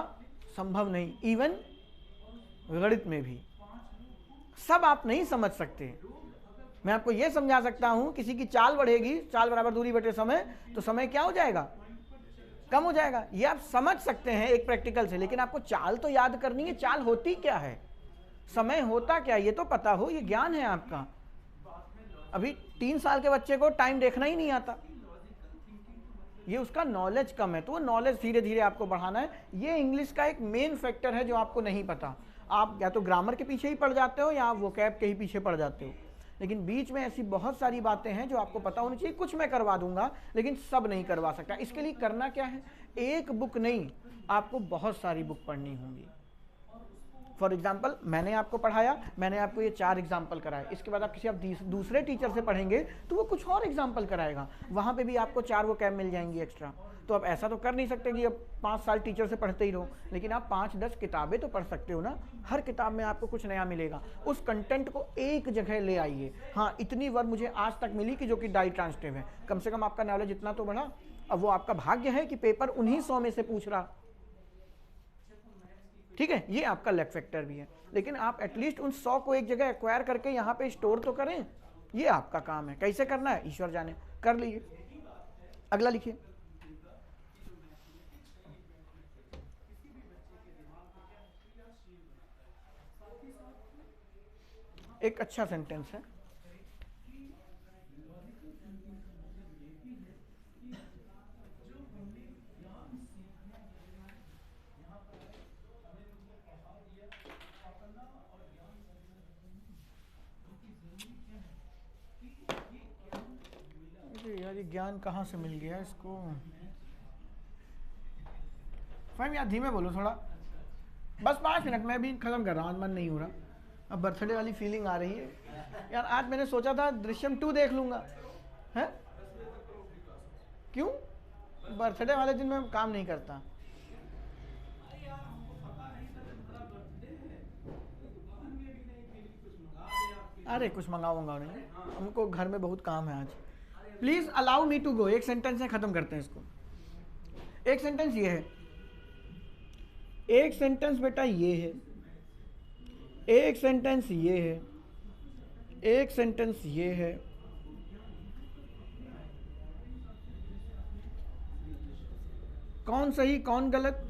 संभव नहीं, इवन गणित में भी सब आप नहीं समझ सकते। मैं आपको यह समझा सकता हूं, किसी की चाल बढ़ेगी, चाल बराबर दूरी बटे समय, तो समय क्या हो जाएगा, कम हो जाएगा। ये आप समझ सकते हैं एक प्रैक्टिकल से, लेकिन आपको चाल तो याद करनी है, चाल होती क्या है, समय होता क्या, ये तो पता हो, ये ज्ञान है आपका। अभी 3 साल के बच्चे को टाइम देखना ही नहीं आता, ये उसका नॉलेज कम है, तो वो नॉलेज धीरे धीरे आपको बढ़ाना है। ये इंग्लिश का एक मेन फैक्टर है जो आपको नहीं पता। आप या तो ग्रामर के पीछे ही पड़ जाते हो या आप वोकैब के ही पीछे पड़ जाते हो, लेकिन बीच में ऐसी बहुत सारी बातें हैं जो आपको पता होनी चाहिए। कुछ मैं करवा दूंगा, लेकिन सब नहीं करवा सकता। इसके लिए करना क्या है, एक बुक नहीं, आपको बहुत सारी बुक पढ़नी होंगी। फॉर एग्जाम्पल मैंने आपको पढ़ाया, मैंने आपको ये 4 एग्जाम्पल कराए, इसके बाद आप किसी आप दूसरे टीचर से पढ़ेंगे तो वो कुछ और एग्जाम्पल कराएगा, वहाँ पे भी आपको 4 वो कैब मिल जाएंगी एक्स्ट्रा। तो आप ऐसा तो कर नहीं सकते कि अब 5 साल टीचर से पढ़ते ही रहो, लेकिन आप 5-10 किताबें तो पढ़ सकते हो ना। हर किताब में आपको कुछ नया मिलेगा, उस कंटेंट को एक जगह ले आइए। हाँ, इतनी वर्ड मुझे आज तक मिली कि जो कि डाई ट्रांजिटिव है, कम से कम आपका नॉलेज इतना तो बढ़ा। अब वो आपका भाग्य है कि पेपर उन्हीं 100 में से पूछ रहा, ठीक है, ये आपका लक फैक्टर भी है। लेकिन आप एटलीस्ट उन 100 को एक जगह एक्वायर करके यहाँ पे स्टोर तो करें, ये आपका काम है। कैसे करना है ईश्वर जाने, कर लीजिए। अगला लिखिए। एक अच्छा सेंटेंस है, यार ये ज्ञान कहाँ से मिल गया इसको। फाइम यार धीमे बोलो थोड़ा, बस 5 मिनट में भी खत्म कर रहा हूँ, मन नहीं हो रहा। अब बर्थडे वाली फीलिंग आ रही है यार। आज मैंने सोचा था दृश्यम 2 देख लूंगा, है क्यों, बर्थडे वाले दिन मैं काम नहीं करता। अरे कुछ मंगाऊंगा नहीं, हमको घर में बहुत काम है आज। Please allow me to go. एक सेंटेंस से खत्म करते हैं इसको। एक सेंटेंस ये है, एक सेंटेंस बेटा ये है, एक सेंटेंस ये है, एक सेंटेंस ये है, कौन सही कौन गलत,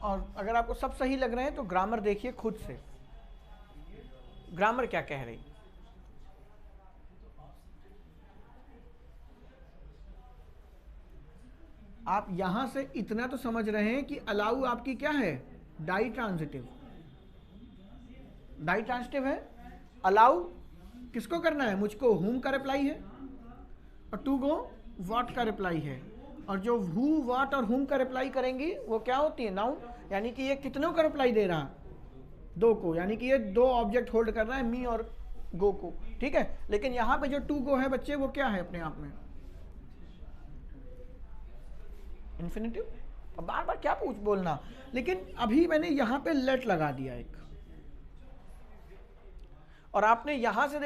और अगर आपको सब सही लग रहे हैं तो ग्रामर देखिए खुद से, ग्रामर क्या कह रही। आप यहां से इतना तो समझ रहे हैं कि अलाउ आपकी क्या है, डाई ट्रांजिटिव, डाई ट्रांजिटिव है। अलाउ किसको करना है, मुझको, हुम का रिप्लाई है, और टू गो व्हाट का रिप्लाई है, और जो हु व्हाट और हुम का रिप्लाई करेंगी वो क्या होती है, नाउन, यानी कि ये कितनों का रिप्लाई दे रहा है, दो को, यानी कि ये दो ऑब्जेक्ट होल्ड कर रहा है, मी और गो को, ठीक है। लेकिन यहां पे जो टू गो है बच्चे, वो क्या है अपने आप में, इन्फिनिटिव। अब बार बार क्या पूछ बोलना, लेकिन अभी मैंने यहां पे लेट लगा दिया एक, और आपने यहां से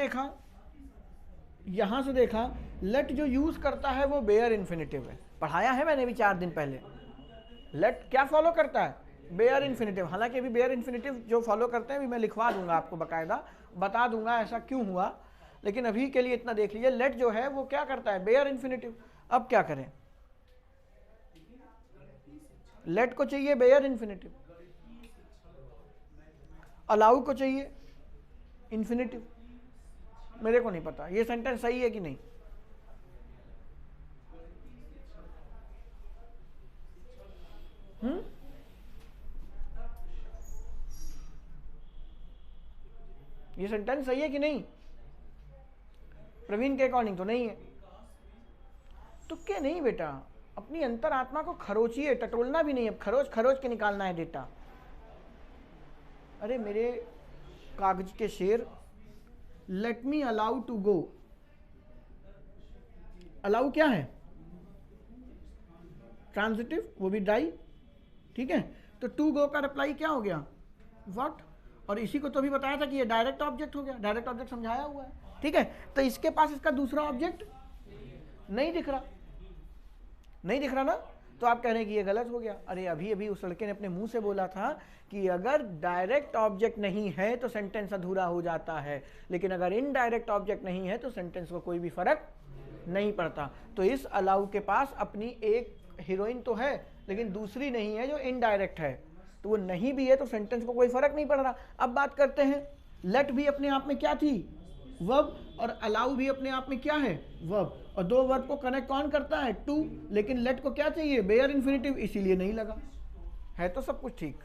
देखा लेट जो यूज करता है वो बेयर इन्फिनिटिव है, पढ़ाया है मैंने भी 4 दिन पहले। लेट क्या फॉलो करता है, बेयर इन्फिनिटिव। हालांकि अभी बेयर इन्फिनिटिव जो फॉलो करते हैं भी मैं लिखवा दूंगा आपको, बकायदा बता दूंगा ऐसा क्यों हुआ, लेकिन अभी के लिए इतना देख लीजिए, लेट जो है वो क्या करता है, बेयर इन्फिनिटिव। अब क्या करें, लेट को चाहिए बेयर इन्फिनिटिव, अलाउ को चाहिए इन्फिनिटिव। मेरे को नहीं पता ये सेंटेंस सही है कि नहीं। ये सेंटेंस सही है कि नहीं, प्रवीण के अकॉर्डिंग तो नहीं है। तो क्या नहीं बेटा, अपनी अंतरात्मा को खरोचिए, टटोलना भी नहीं है, खरोच खरोच के निकालना है डेटा। अरे मेरे कागज के शेर, let me allow to go, allow क्या है, ट्रांजिटिव, वो भी डाई, ठीक है। तो टू गो का रिप्लाई क्या हो गया, व्हाट, और इसी को तो भी बताया था कि ये डायरेक्ट ऑब्जेक्ट हो गया, डायरेक्ट ऑब्जेक्ट समझाया हुआ है, ठीक है। तो इसके पास इसका दूसरा ऑब्जेक्ट नहीं दिख रहा, नहीं दिख रहा ना, तो आप कह रहे हैं कि ये गलत हो गया। अरे अभी अभी उस लड़के ने अपने मुंह से बोला था कि अगर डायरेक्ट ऑब्जेक्ट नहीं है तो सेंटेंस अधूरा हो जाता है, लेकिन अगर इनडायरेक्ट ऑब्जेक्ट नहीं है तो सेंटेंस को कोई भी फर्क नहीं पड़ता। तो इस अलाउ के पास अपनी एक हीरोइन तो है, लेकिन दूसरी नहीं है जो इनडायरेक्ट है, तो वो नहीं भी है तो सेंटेंस को कोई फर्क नहीं पड़ रहा। अब बात करते हैं, लेट भी अपने आप में क्या थी, वर्ब, और अलाउ भी अपने आप में क्या है, वर्ब, और दो वर्ब को कनेक्ट कौन करता है, टू, लेकिन लेट को क्या चाहिए, बेयर इन्फिनिटिव, इसीलिए नहीं लगा। है तो सब कुछ ठीक,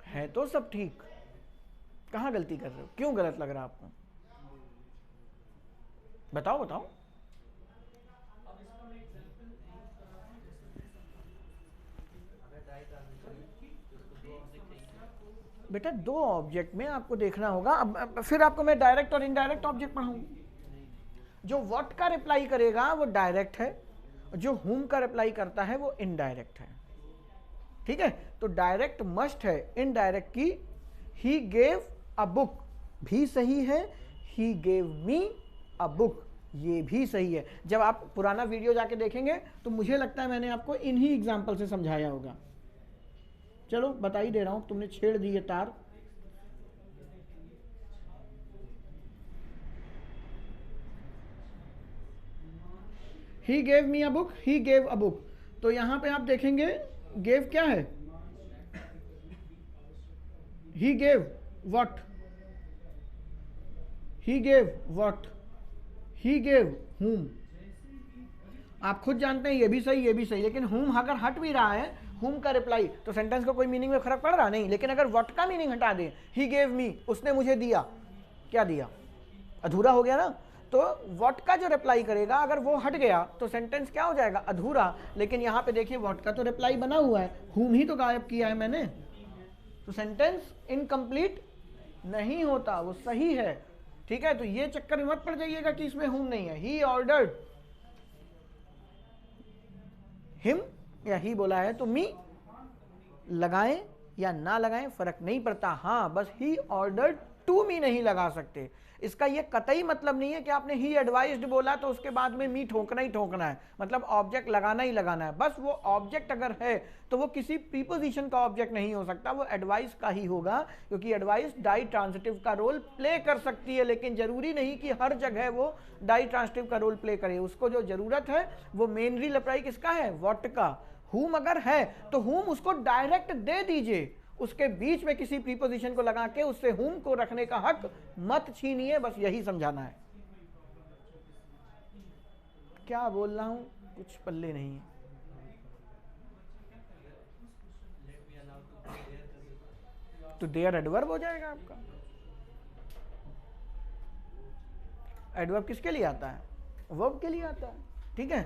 है तो सब ठीक, कहां गलती कर रहे हो, क्यों गलत लग रहा है आपको, बताओ बताओ। बेटा दो ऑब्जेक्ट में आपको देखना होगा। अब फिर आपको मैं डायरेक्ट और इनडायरेक्ट ऑब्जेक्ट पढ़ाऊंगा। जो व्हाट का रिप्लाई करेगा वो डायरेक्ट है, जो हुम का रिप्लाई करता है वो इनडायरेक्ट है, ठीक है। तो डायरेक्ट मस्ट है, इनडायरेक्ट की ही गेव अ बुक भी सही है, he gave me a book ये भी सही है। जब आप पुराना वीडियो जाके देखेंगे तो मुझे लगता है मैंने आपको इन्हीं एग्जाम्पल से समझाया होगा। चलो बता ही दे रहा हूं, तुमने छेड़ दी ये तार। He gave me a book, he gave a book, तो यहां पे आप देखेंगे गेव क्या है, he gave what, he gave what, he gave हुम। आप खुद जानते हैं ये भी सही ये भी सही, लेकिन हुम अगर हट भी रहा है, हुम का रिप्लाई, तो सेंटेंस को कोई मीनिंग में फर्क पड़ रहा नहीं। लेकिन अगर व्हाट का मीनिंग हटा दें, ही गेव मी, उसने मुझे दिया, क्या दिया, अधूरा हो गया ना। तो व्हाट का जो रिप्लाई करेगा अगर वो हट गया तो सेंटेंस क्या हो जाएगा, अधूरा। लेकिन यहां पे देखिए व्हाट का तो रिप्लाई बना हुआ है, हुम ही तो गायब किया है मैंने, तो सेंटेंस इनकम्प्लीट नहीं होता, वो सही है, ठीक है। तो ये चक्कर में मत पड़ जाइएगा कि इसमें हुम नहीं है। ही ऑर्डर्ड हिम, या ही बोला है तो मी, लगाएं या ना लगाएं फर्क नहीं पड़ता। हाँ बस ही ऑर्डर्ड टू मी नहीं लगा सकते, इसका ये कतई मतलब नहीं है कि आपने ही एडवाइज्ड बोला तो उसके बाद में मी ठोकना ही ठोकना है, मतलब ऑब्जेक्ट लगाना ही लगाना है। बस वो ऑब्जेक्ट अगर है तो वो किसी प्रीपोजिशन का ऑब्जेक्ट नहीं हो सकता, वो एडवाइस का ही होगा, क्योंकि एडवाइस डाई ट्रांजिटिव का रोल प्ले कर सकती है, लेकिन जरूरी नहीं कि हर जगह वो डाई ट्रांजिटिव का रोल प्ले करे। उसको जो जरूरत है वो मेनली अप्लाई किसका है, व्हाट का। हुम अगर है तो हुम उसको डायरेक्ट दे दीजिए, उसके बीच में किसी प्रीपोजिशन को लगा के उससे हुम को रखने का हक मत छीनिए, बस यही समझाना है। क्या बोल रहा हूं कुछ पल्ले नहीं है। तो देयर एडवर्ब हो जाएगा आपका। एडवर्ब किसके लिए आता है, वर्ब के लिए आता है, ठीक है।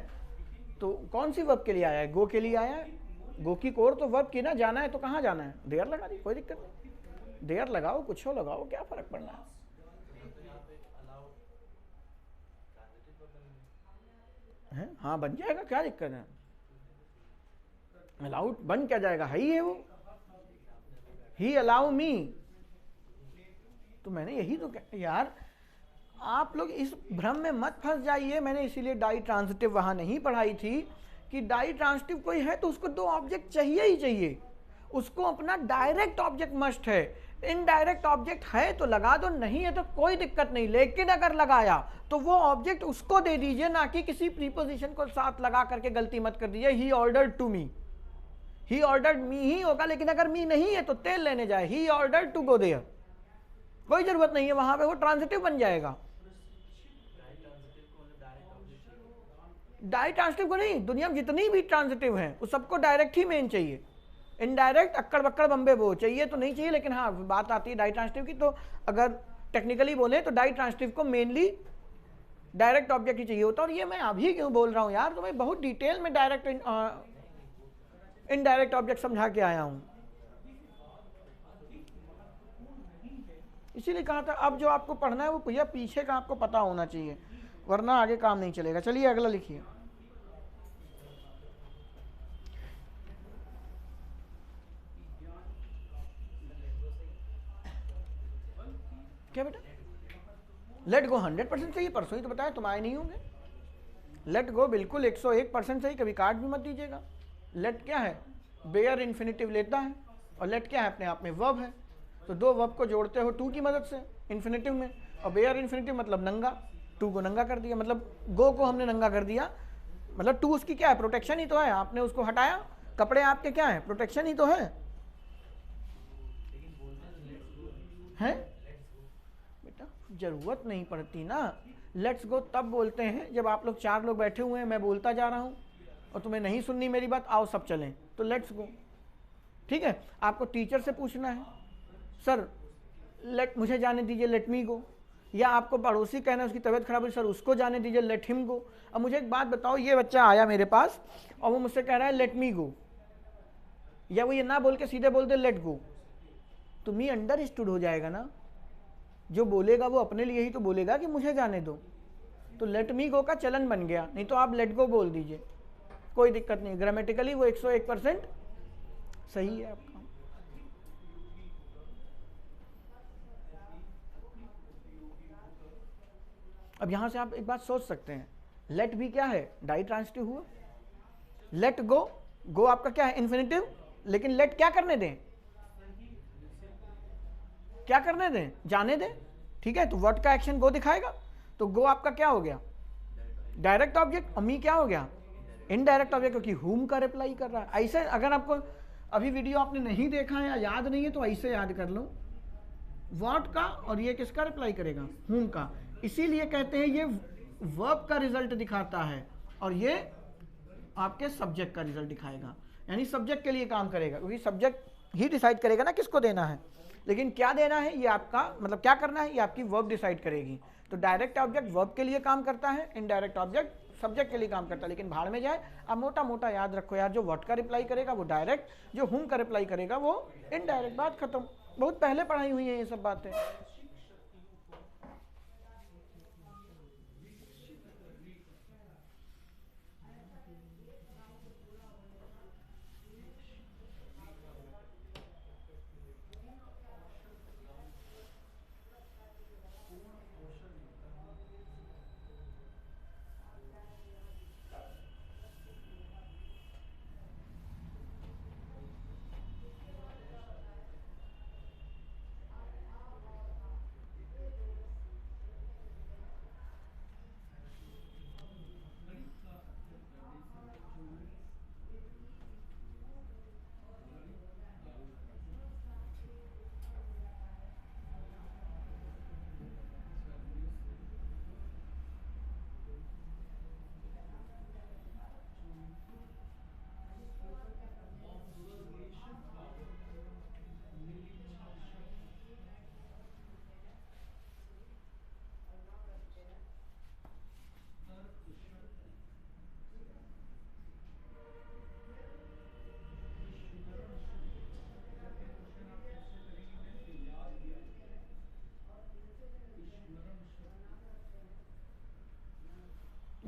तो कौन सी वर्ब के लिए आया है, गो के लिए आया है। गो की कोर तो वर्ब की ना, जाना है तो कहाँ जाना है, देयर लगा दी, कोई दिक्कत नहीं, देयर लगाओ कुछ हो लगाओ, क्या फर्क पड़ना है। हाँ बन जाएगा, क्या दिक्कत है, अलाउड बन क्या जाएगा, ही है वो, ही अलाउ मी। तो मैंने यही तो यार, आप लोग इस भ्रम में मत फंस जाइए। मैंने इसीलिए डाई ट्रांजिटिव वहां नहीं पढ़ाई थी कि डाई ट्रांजिटिव कोई है तो उसको दो ऑब्जेक्ट चाहिए ही चाहिए, उसको अपना डायरेक्ट ऑब्जेक्ट मस्ट है। इनडायरेक्ट ऑब्जेक्ट है तो लगा दो, नहीं है तो कोई दिक्कत नहीं, लेकिन अगर लगाया तो वो ऑब्जेक्ट उसको दे दीजिए, ना कि किसी प्रीपोजिशन को साथ लगा करके गलती मत कर दीजिए। He ordered to me, he ordered me ही होगा, लेकिन अगर मी नहीं है तो तेल लेने जाए, he ordered to go there, कोई जरूरत नहीं है, वहां पे वो ट्रांजिटिव बन जाएगा। डाई ट्रांजिटिव को नहीं, दुनिया में जितनी भी ट्रांजिटिव हैं वो सबको डायरेक्ट ही मेन चाहिए, इनडायरेक्ट अक्कड़ बक्कड़ बम्बे वो चाहिए तो नहीं चाहिए। लेकिन हाँ बात आती है डाई ट्रांजिटिव की, तो अगर टेक्निकली बोले तो डाई ट्रांजिटिव को मेनली डायरेक्ट ऑब्जेक्ट ही चाहिए होता है। और ये मैं अभी क्यों बोल रहा हूँ यार, तो मैं बहुत डिटेल में डायरेक्ट इनडायरेक्ट ऑब्जेक्ट समझा के आया हूँ, इसीलिए कहा था अब जो आपको पढ़ना है वो भैया पीछे का आपको पता होना चाहिए, वरना आगे काम नहीं चलेगा। चलिए अगला लिखिए। क्या बेटा, लेट गो 100% सही, परसों ही तो बताया, तुम आए नहीं होंगे। लेट गो बिल्कुल 101% सही, कभी काट भी मत दीजिएगा। लेट क्या है, बेयर इन्फिनिटिव लेता है, और लेट क्या है, अपने आप में वर्ब है। तो दो वर्ब को जोड़ते हो टू की मदद से इन्फिनिटिव में, और बेयर इन्फिनिटिव मतलब नंगा, टू को नंगा कर दिया, मतलब गो को हमने नंगा कर दिया, मतलब टू उसकी क्या है, प्रोटेक्शन ही तो है, आपने उसको हटाया, कपड़े आपके क्या है, प्रोटेक्शन ही तो है। बेटा जरूरत नहीं पड़ती ना, लेट्स गो तब बोलते हैं जब आप लोग 4 लोग बैठे हुए हैं, मैं बोलता जा रहा हूं और तुम्हें नहीं सुननी मेरी बात, आओ सब चलें, तो लेट्स गो, ठीक है। आपको टीचर से पूछना है सर मुझे जाने दीजिए, लेट मी गो, या आपको पड़ोसी कहना है उसकी तबीयत खराब है, सर उसको जाने दीजिए, लेट हिम गो। अब मुझे एक बात बताओ, ये बच्चा आया मेरे पास और वो मुझसे कह रहा है लेट मी गो, या वो ये ना बोल के सीधे बोल दे लेट गो, तो मी अंडरस्टूड हो जाएगा ना, जो बोलेगा वो अपने लिए ही तो बोलेगा कि मुझे जाने दो, तो लेट मी गो का चलन बन गया। नहीं तो आप लेट गो बोल दीजिए, कोई दिक्कत नहीं, ग्रामेटिकली वो 101% सही है आपका। अब यहां से आप एक बात सोच सकते हैं, लेट भी क्या है, डाई ट्रांजिटिव हुआ, लेट गो, गो आपका क्या है, इन्फिनिटिव, लेकिन लेट क्या करने दें, क्या करने दें, जाने दें, ठीक है। तो व्हाट का एक्शन गो दिखाएगा, तो गो आपका क्या हो गया, डायरेक्ट ऑब्जेक्ट, और मी क्या हो गया, इनडायरेक्ट ऑब्जेक्ट, क्योंकि हुम का रिप्लाई कर रहा है। ऐसे अगर आपको अभी वीडियो आपने नहीं देखा है या याद नहीं है तो ऐसे याद कर लो, व्हाट का और ये किसका रिप्लाई करेगा, हुम का, इसीलिए कहते हैं ये वर्ब का रिजल्ट दिखाता है और ये आपके सब्जेक्ट का रिजल्ट दिखाएगा, यानी सब्जेक्ट के लिए काम करेगा, क्योंकि सब्जेक्ट ही डिसाइड करेगा ना किसको देना है, लेकिन क्या देना है ये आपका, मतलब क्या करना है ये आपकी वर्ब डिसाइड करेगी। तो डायरेक्ट ऑब्जेक्ट वर्ब के लिए काम करता है, इनडायरेक्ट ऑब्जेक्ट सब्जेक्ट के लिए काम करता है, लेकिन भाड़ में जाए। आप मोटा मोटा याद रखो यार, जो व्हाट का रिप्लाई करेगा वो डायरेक्ट, जो हुम का रिप्लाई करेगा वो इनडायरेक्ट, बात खत्म, बहुत पहले पढ़ाई हुई है ये सब बातें।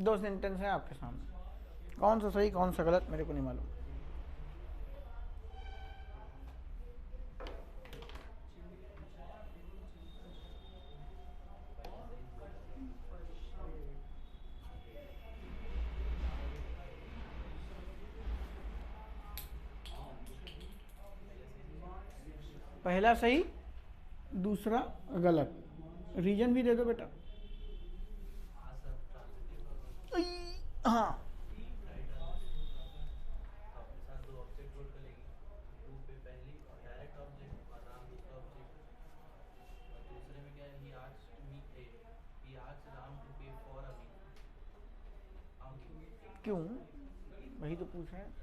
दो सेंटेंस है आपके सामने, कौन सा सही कौन सा गलत मेरे को नहीं मालूम। पहला सही दूसरा गलत, रीजन भी दे दो बेटा। हाँ क्यों, वही तो पूछ रहे हैं।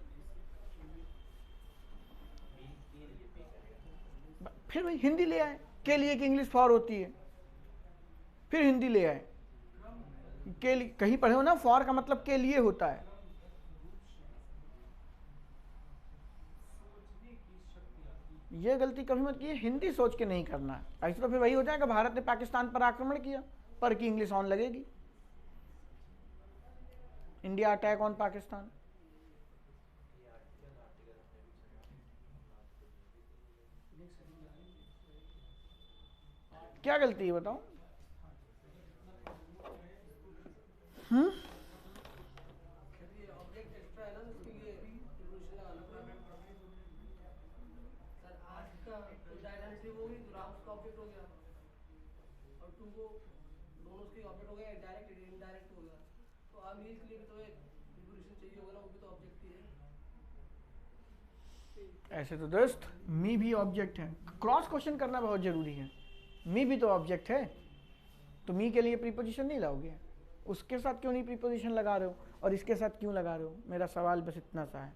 फिर वही हिंदी ले आए, के लिए कि इंग्लिश फॉर होती है, फिर हिंदी ले आए। के लिए कहीं पढ़े हो ना, फॉर का मतलब के लिए होता है। ये गलती कभी मत कीजिए, हिंदी सोच के नहीं करना है। ऐसे तो फिर वही हो जाएगा, भारत ने पाकिस्तान पर आक्रमण किया, पर की इंग्लिश ऑन लगेगी, इंडिया अटैक ऑन पाकिस्तान। क्या गलती है बताओ? ऐसे तो दोस्त मी भी ऑब्जेक्ट है, क्रॉस क्वेश्चन करना बहुत जरूरी है। मी भी तो ऑब्जेक्ट है, तो मी के लिए प्रीपोजिशन नहीं लाओगे? उसके साथ क्यों नहीं प्रीपोजिशन लगा रहे हो और इसके साथ क्यों लगा रहे हो? मेरा सवाल बस इतना सा है।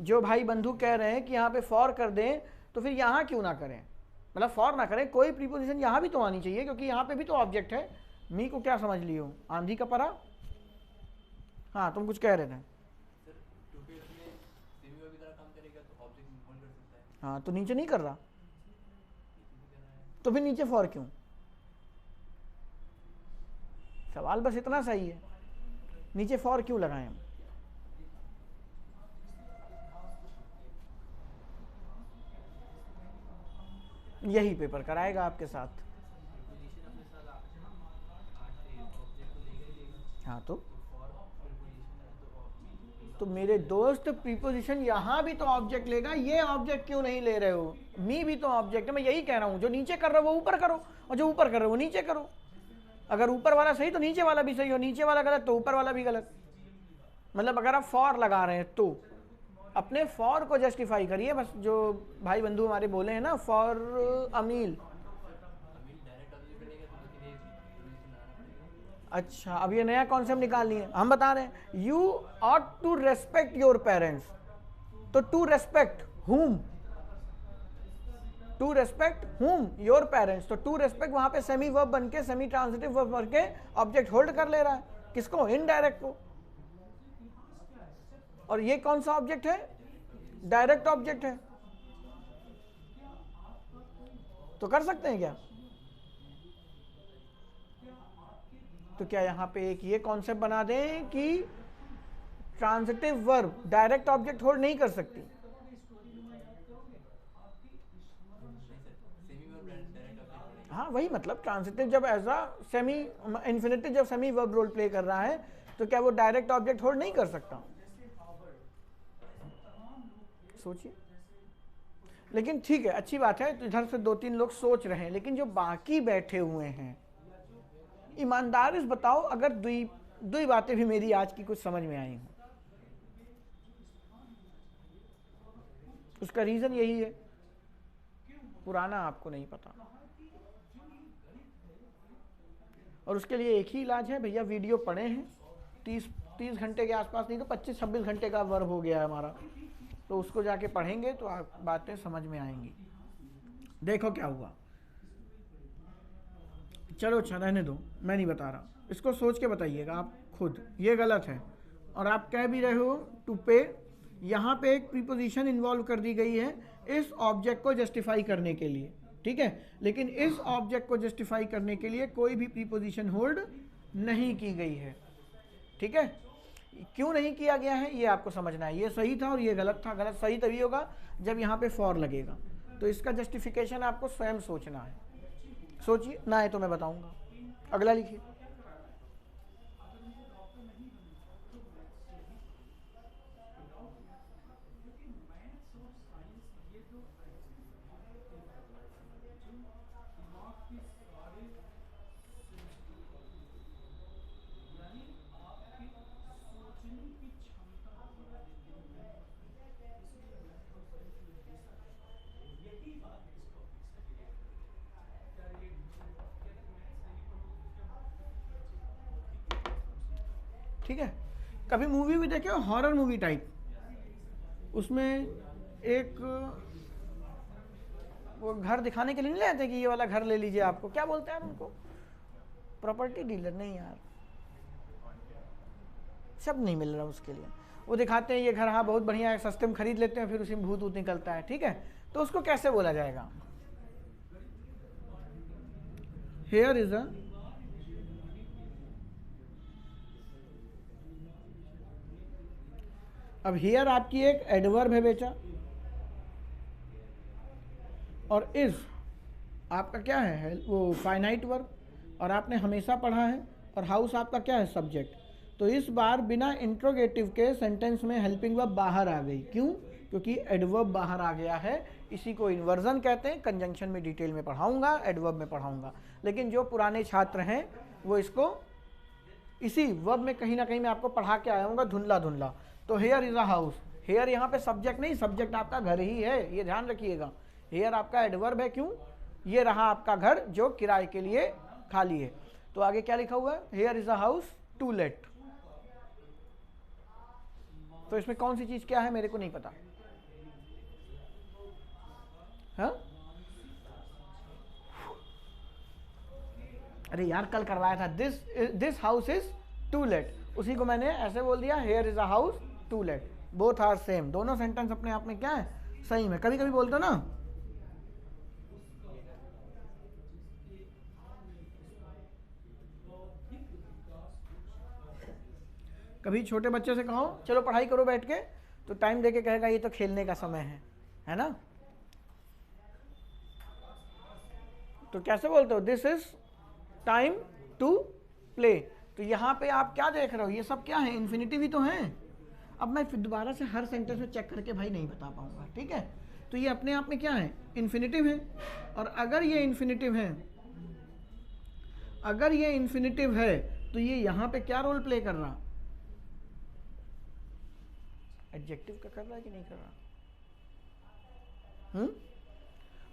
जो भाई बंधु कह रहे हैं कि यहाँ पे फॉर कर दें, तो फिर यहाँ क्यों ना करें? मतलब फॉर ना करें, कोई प्रीपोजिशन यहाँ भी तो आनी चाहिए, क्योंकि यहाँ पे भी तो ऑब्जेक्ट है। मी को क्या समझ लियो, आंधी का परा? हाँ तुम कुछ कह रहे थे। हाँ तो नीचे नहीं कर रहा, तो फिर नीचे फॉर क्यों? सवाल बस इतना सही है, नीचे फॉर क्यों लगाएं हम? यही पेपर कराएगा आपके साथ। हाँ तो मेरे दोस्त प्रीपोजिशन यहाँ भी तो ऑब्जेक्ट लेगा, ये ऑब्जेक्ट क्यों नहीं ले रहे हो? मी भी तो ऑब्जेक्ट है, मैं यही कह रहा हूँ। जो नीचे कर रहे हो वो ऊपर करो, और जो ऊपर कर रहे हो वो नीचे करो। अगर ऊपर वाला सही तो नीचे वाला भी सही, और नीचे वाला गलत तो ऊपर वाला भी गलत। मतलब अगर आप फॉर लगा रहे हैं तो अपने फॉर को जस्टिफाई करिए। बस जो भाई बंधु हमारे बोले हैं ना, फॉर अमील। अच्छा, अब ये नया कॉन्सेप्ट निकाल लिए, हम बता रहे हैं। You ought to respect your parents, तो to respect whom? To respect whom? Your parents. तो टू रेस्पेक्ट वहां पे सेमी वर्ब बन के, सेमी ट्रांजिटिव वर्ब बन के ऑब्जेक्ट होल्ड कर ले रहा है। किसको? इनडायरेक्ट को। और ये कौन सा ऑब्जेक्ट है? डायरेक्ट ऑब्जेक्ट है। तो कर सकते हैं क्या? तो क्या यहां पे एक ये कॉन्सेप्ट बना दें कि transitive verb direct object hold नहीं कर सकती? हाँ वही, मतलब ट्रांजिटिव जब एज अ सेमी इन्फिनिटिव जब सेमी वर्ब रोल प्ले कर रहा है, तो क्या वो डायरेक्ट ऑब्जेक्ट होल्ड नहीं कर सकता? सोचिए। लेकिन ठीक है, अच्छी बात है, तो इधर से दो तीन लोग सोच रहे हैं, लेकिन जो बाकी बैठे हुए हैं, ईमानदारी से बताओ, अगर दुई बातें भी मेरी आज की कुछ समझ में आई हो, उसका रीजन यही है, पुराना आपको नहीं पता। और उसके लिए एक ही इलाज है भैया, वीडियो पढ़े हैं 30 घंटे के आसपास, नहीं तो 25-26 घंटे का वर्ब हो गया है हमारा, तो उसको जाके पढ़ेंगे तो आप बातें समझ में आएंगी। देखो क्या हुआ। चलो अच्छा रहने दो, मैं नहीं बता रहा, इसको सोच के बताइएगा आप खुद, ये गलत है। और आप कह भी रहे हो टू पे, यहाँ पे एक प्रीपोजिशन इन्वॉल्व कर दी गई है इस ऑब्जेक्ट को जस्टिफाई करने के लिए, ठीक है। लेकिन इस ऑब्जेक्ट को जस्टिफाई करने के लिए कोई भी प्रीपोजिशन होल्ड नहीं की गई है। ठीक है, क्यों नहीं किया गया है ये आपको समझना है। ये सही था और ये गलत था। गलत सही तभी होगा जब यहाँ पे फॉर लगेगा। तो इसका जस्टिफिकेशन आपको स्वयं सोचना है। सोचिए, ना है तो मैं बताऊंगा। अगला लिखिए। ठीक है, कभी मूवी भी देखे हो, हॉरर मूवी टाइप, उसमें एक वो घर दिखाने के लिए नहीं लेते कि ये वाला घर ले लीजिए, आपको क्या बोलते हैं उनको, प्रॉपर्टी डीलर नहीं यार, शब्द नहीं मिल रहा उसके लिए। वो दिखाते हैं ये घर हाँ बहुत बढ़िया है, सस्ते में खरीद लेते हैं, फिर उसी में भूत ऊत निकलता है। ठीक है, तो उसको कैसे बोला जाएगा? हेयर इज अ अब हियर आपकी एक एडवर्ब है बेटा, और इज आपका क्या है, वो फाइनाइट वर्ब, और आपने हमेशा पढ़ा है, और हाउस आपका क्या है, सब्जेक्ट। तो इस बार बिना इंट्रोगेटिव के सेंटेंस में हेल्पिंग वर्ब बाहर आ गई। क्यों? क्योंकि एडवर्ब बाहर आ गया है। इसी को इन्वर्जन कहते हैं। कंजंक्शन में डिटेल में पढ़ाऊंगा, एडवर्ब में पढ़ाऊंगा, लेकिन जो पुराने छात्र हैं वो इसको इसी वर्ब में कहीं ना कहीं मैं आपको पढ़ा के आया हूँ धुंधला धुंधला। तो here is a house, here यहाँ पे सब्जेक्ट नहीं, सब्जेक्ट आपका घर ही है, ये ध्यान रखिएगा। हेयर आपका एडवर्ब है। क्यों? ये रहा आपका घर जो किराए के लिए खाली है। तो आगे क्या लिखा हुआ है? Here is a house to let. तो इसमें कौन सी चीज क्या है मेरे को नहीं पता। हाँ? अरे यार कल करवाया था, this house is to let, उसी को मैंने ऐसे बोल दिया, here is a house to let. Both are same, दोनों सेंटेंस अपने आप में क्या है, सही में। कभी कभी बोलते हो ना, कभी छोटे बच्चे से कहो चलो पढ़ाई करो बैठ के, तो टाइम देके कहेगा ये तो खेलने का समय है ना। तो कैसे बोलते हो? This is time to play. तो यहाँ पे आप क्या देख रहे हो, ये सब क्या है, इन्फिनिटिव ही तो है। अब मैं फिर दोबारा से हर सेंटेंस में चेक करके भाई नहीं बता पाऊंगा। ठीक है, तो ये अपने आप में क्या है, इन्फिनिटिव है। और अगर ये इन्फिनिटिव है, अगर ये इन्फिनिटिव है, तो ये यहाँ पे क्या रोल प्ले कर रहा, एडजेक्टिव का कर रहा है कि नहीं कर रहा?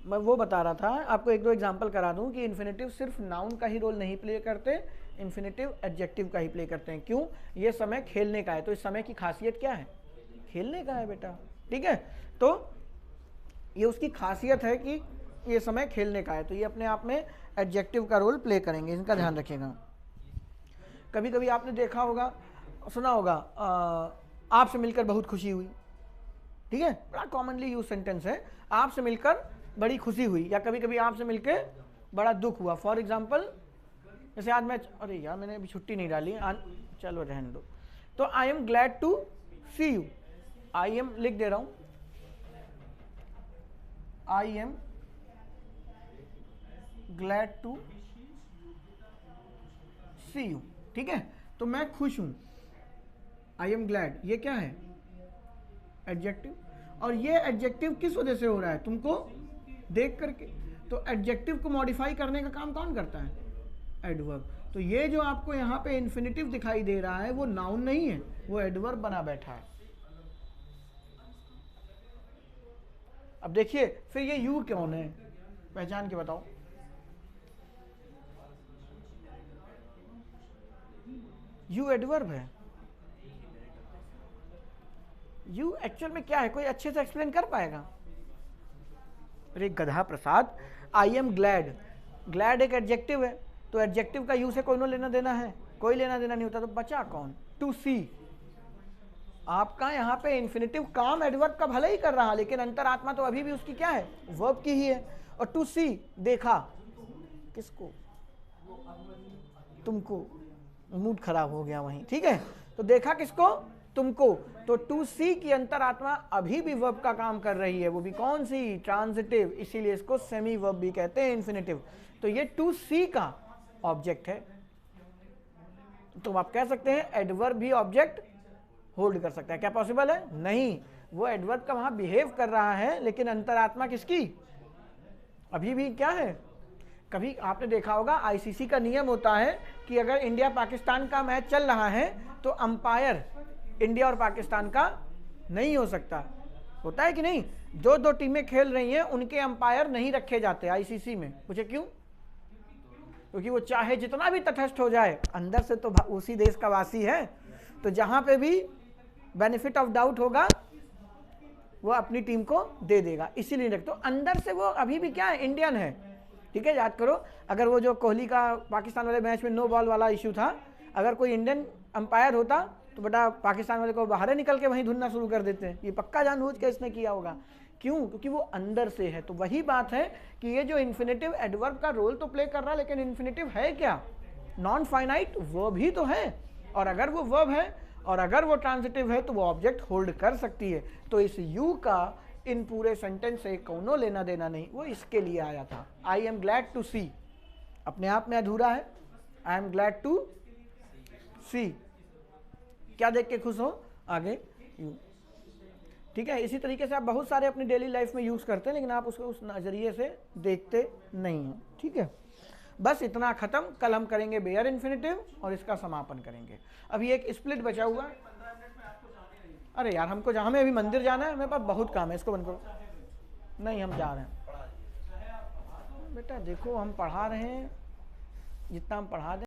मैं वो बता रहा था आपको, एक दो एग्जांपल करा दूं कि इन्फिनिटिव सिर्फ नाउन का ही रोल नहीं प्ले करते, इन्फिनिटिव एडजेक्टिव का ही प्ले करते हैं। क्यों? ये समय खेलने का है, तो इस समय की खासियत क्या है, खेलने का है बेटा। ठीक है, तो ये उसकी खासियत है कि ये समय खेलने का है, तो ये अपने आप में एडजेक्टिव का रोल प्ले करेंगे, इनका ध्यान रखिएगा। कभी कभी आपने देखा होगा, सुना होगा, आपसे मिलकर बहुत खुशी हुई। ठीक है, बड़ा कॉमनली यूज सेंटेंस है, आपसे मिलकर बड़ी खुशी हुई, या कभी कभी आपसे मिलकर बड़ा दुख हुआ। फॉर एग्जाम्पल, जैसे आज मैं, अरे यार मैंने अभी छुट्टी नहीं डाली आज, चलो रहने दो। तो I am glad to see you, I am लिख दे रहा हूं, I am glad to see you. ठीक है, तो मैं खुश हूं, आई एम ग्लैड, ये क्या है, एडजेक्टिव। और ये एडजेक्टिव किस वजह से हो रहा है, तुमको देख करके। तो एडजेक्टिव को मॉडिफाई करने का काम कौन करता है, एडवर्ब। तो ये जो आपको यहाँ पे इन्फिनिटिव दिखाई दे रहा है वो नाउन नहीं है, वो एडवर्ब बना बैठा है। अब देखिए फिर ये यू कौन है, पहचान के बताओ। यू एडवर्ब है। यू एक्चुअल में क्या है, कोई अच्छे से एक्सप्लेन कर पाएगा? अरे गधा प्रसाद, आई एम ग्लैड, ग्लैड एक एडजेक्टिव है, तो एडजेक्टिव का यू से कोई लेना देना है, कोई लेना देना नहीं होता, तो बचा कौन, टू सी। आपका यहाँ पे इन्फिनिटिव काम एडवर्ब का भले ही कर रहा, लेकिन अंतरात्मा तो अभी भी उसकी क्या है, वर्ब की ही है। और टू सी, देखा, किसको, तुमको। मूड खराब हो गया वहीं, ठीक है। तो देखा किसको, तुमको। तो टू सी की अंतरात्मा अभी भी वर्ब का काम कर रही है, वो भी कौन सी, ट्रांजिटिव, इसीलिए इसको सेमी वर्ब भी कहते हैं, इन्फिनेटिव। तो ये टू सी का ऑब्जेक्ट है। तो आप कह सकते हैं एडवर्ब भी ऑब्जेक्ट होल्ड कर सकता है, क्या पॉसिबल है? नहीं, वो एडवर्ब का वहां बिहेव कर रहा है, लेकिन अंतरात्मा किसकी अभी भी क्या है। कभी आपने देखा होगा आईसीसी का नियम होता है कि अगर इंडिया पाकिस्तान का मैच चल रहा है तो अंपायर इंडिया और पाकिस्तान का नहीं हो सकता, होता है कि नहीं। जो दो टीमें खेल रही हैं उनके अंपायर नहीं रखे जाते आईसीसी में, पूछे क्यों? क्योंकि वो चाहे जितना भी तटस्थ हो जाए, अंदर से तो उसी देश का वासी है, तो जहां पे भी बेनिफिट ऑफ डाउट होगा वो अपनी टीम को दे देगा, इसीलिए रखते। तो अंदर से वो अभी भी क्या है, इंडियन है, ठीक है। याद करो, अगर वो जो कोहली का पाकिस्तान वाले मैच में नो बॉल वाला इशू था, अगर कोई इंडियन अंपायर होता तो बेटा पाकिस्तान वाले को बाहर निकल के वहीं धुनना शुरू कर देते हैं। ये पक्का जानबूझ के इसने किया होगा, क्यों? क्योंकि वो अंदर से है। तो वही बात है कि ये जो इन्फिनेटिव एडवर्ब का रोल तो प्ले कर रहा है, लेकिन इन्फिनेटिव है क्या? नॉन फाइनाइट वर्ब ही तो है, और अगर वो वर्ब है और अगर वो ट्रांजिटिव है तो वो ऑब्जेक्ट होल्ड कर सकती है। तो इस यू का इन पूरे सेंटेंस से कोनो लेना देना नहीं, वो इसके लिए आया था। आई एम ग्लैड टू सी अपने आप में अधूरा है, आई एम ग्लैड टू सी क्या देख के खुश हो, आगे यू, ठीक है। इसी तरीके से आप बहुत सारे अपनी डेली लाइफ में यूज करते हैं, लेकिन आप उसको उस नजरिए से देखते नहीं हैं, ठीक है। बस इतना खत्म। कल हम करेंगे बेयर इन्फिनेटिव और इसका समापन करेंगे। अभी एक स्प्लिट बचा हुआ है। अरे यार हमको जहाँ में अभी मंदिर जाना है, मेरे पास बहुत काम है, इसको बंद करो। नहीं, हम जा रहे हैं बेटा, देखो हम पढ़ा रहे हैं, जितना हम पढ़ा दें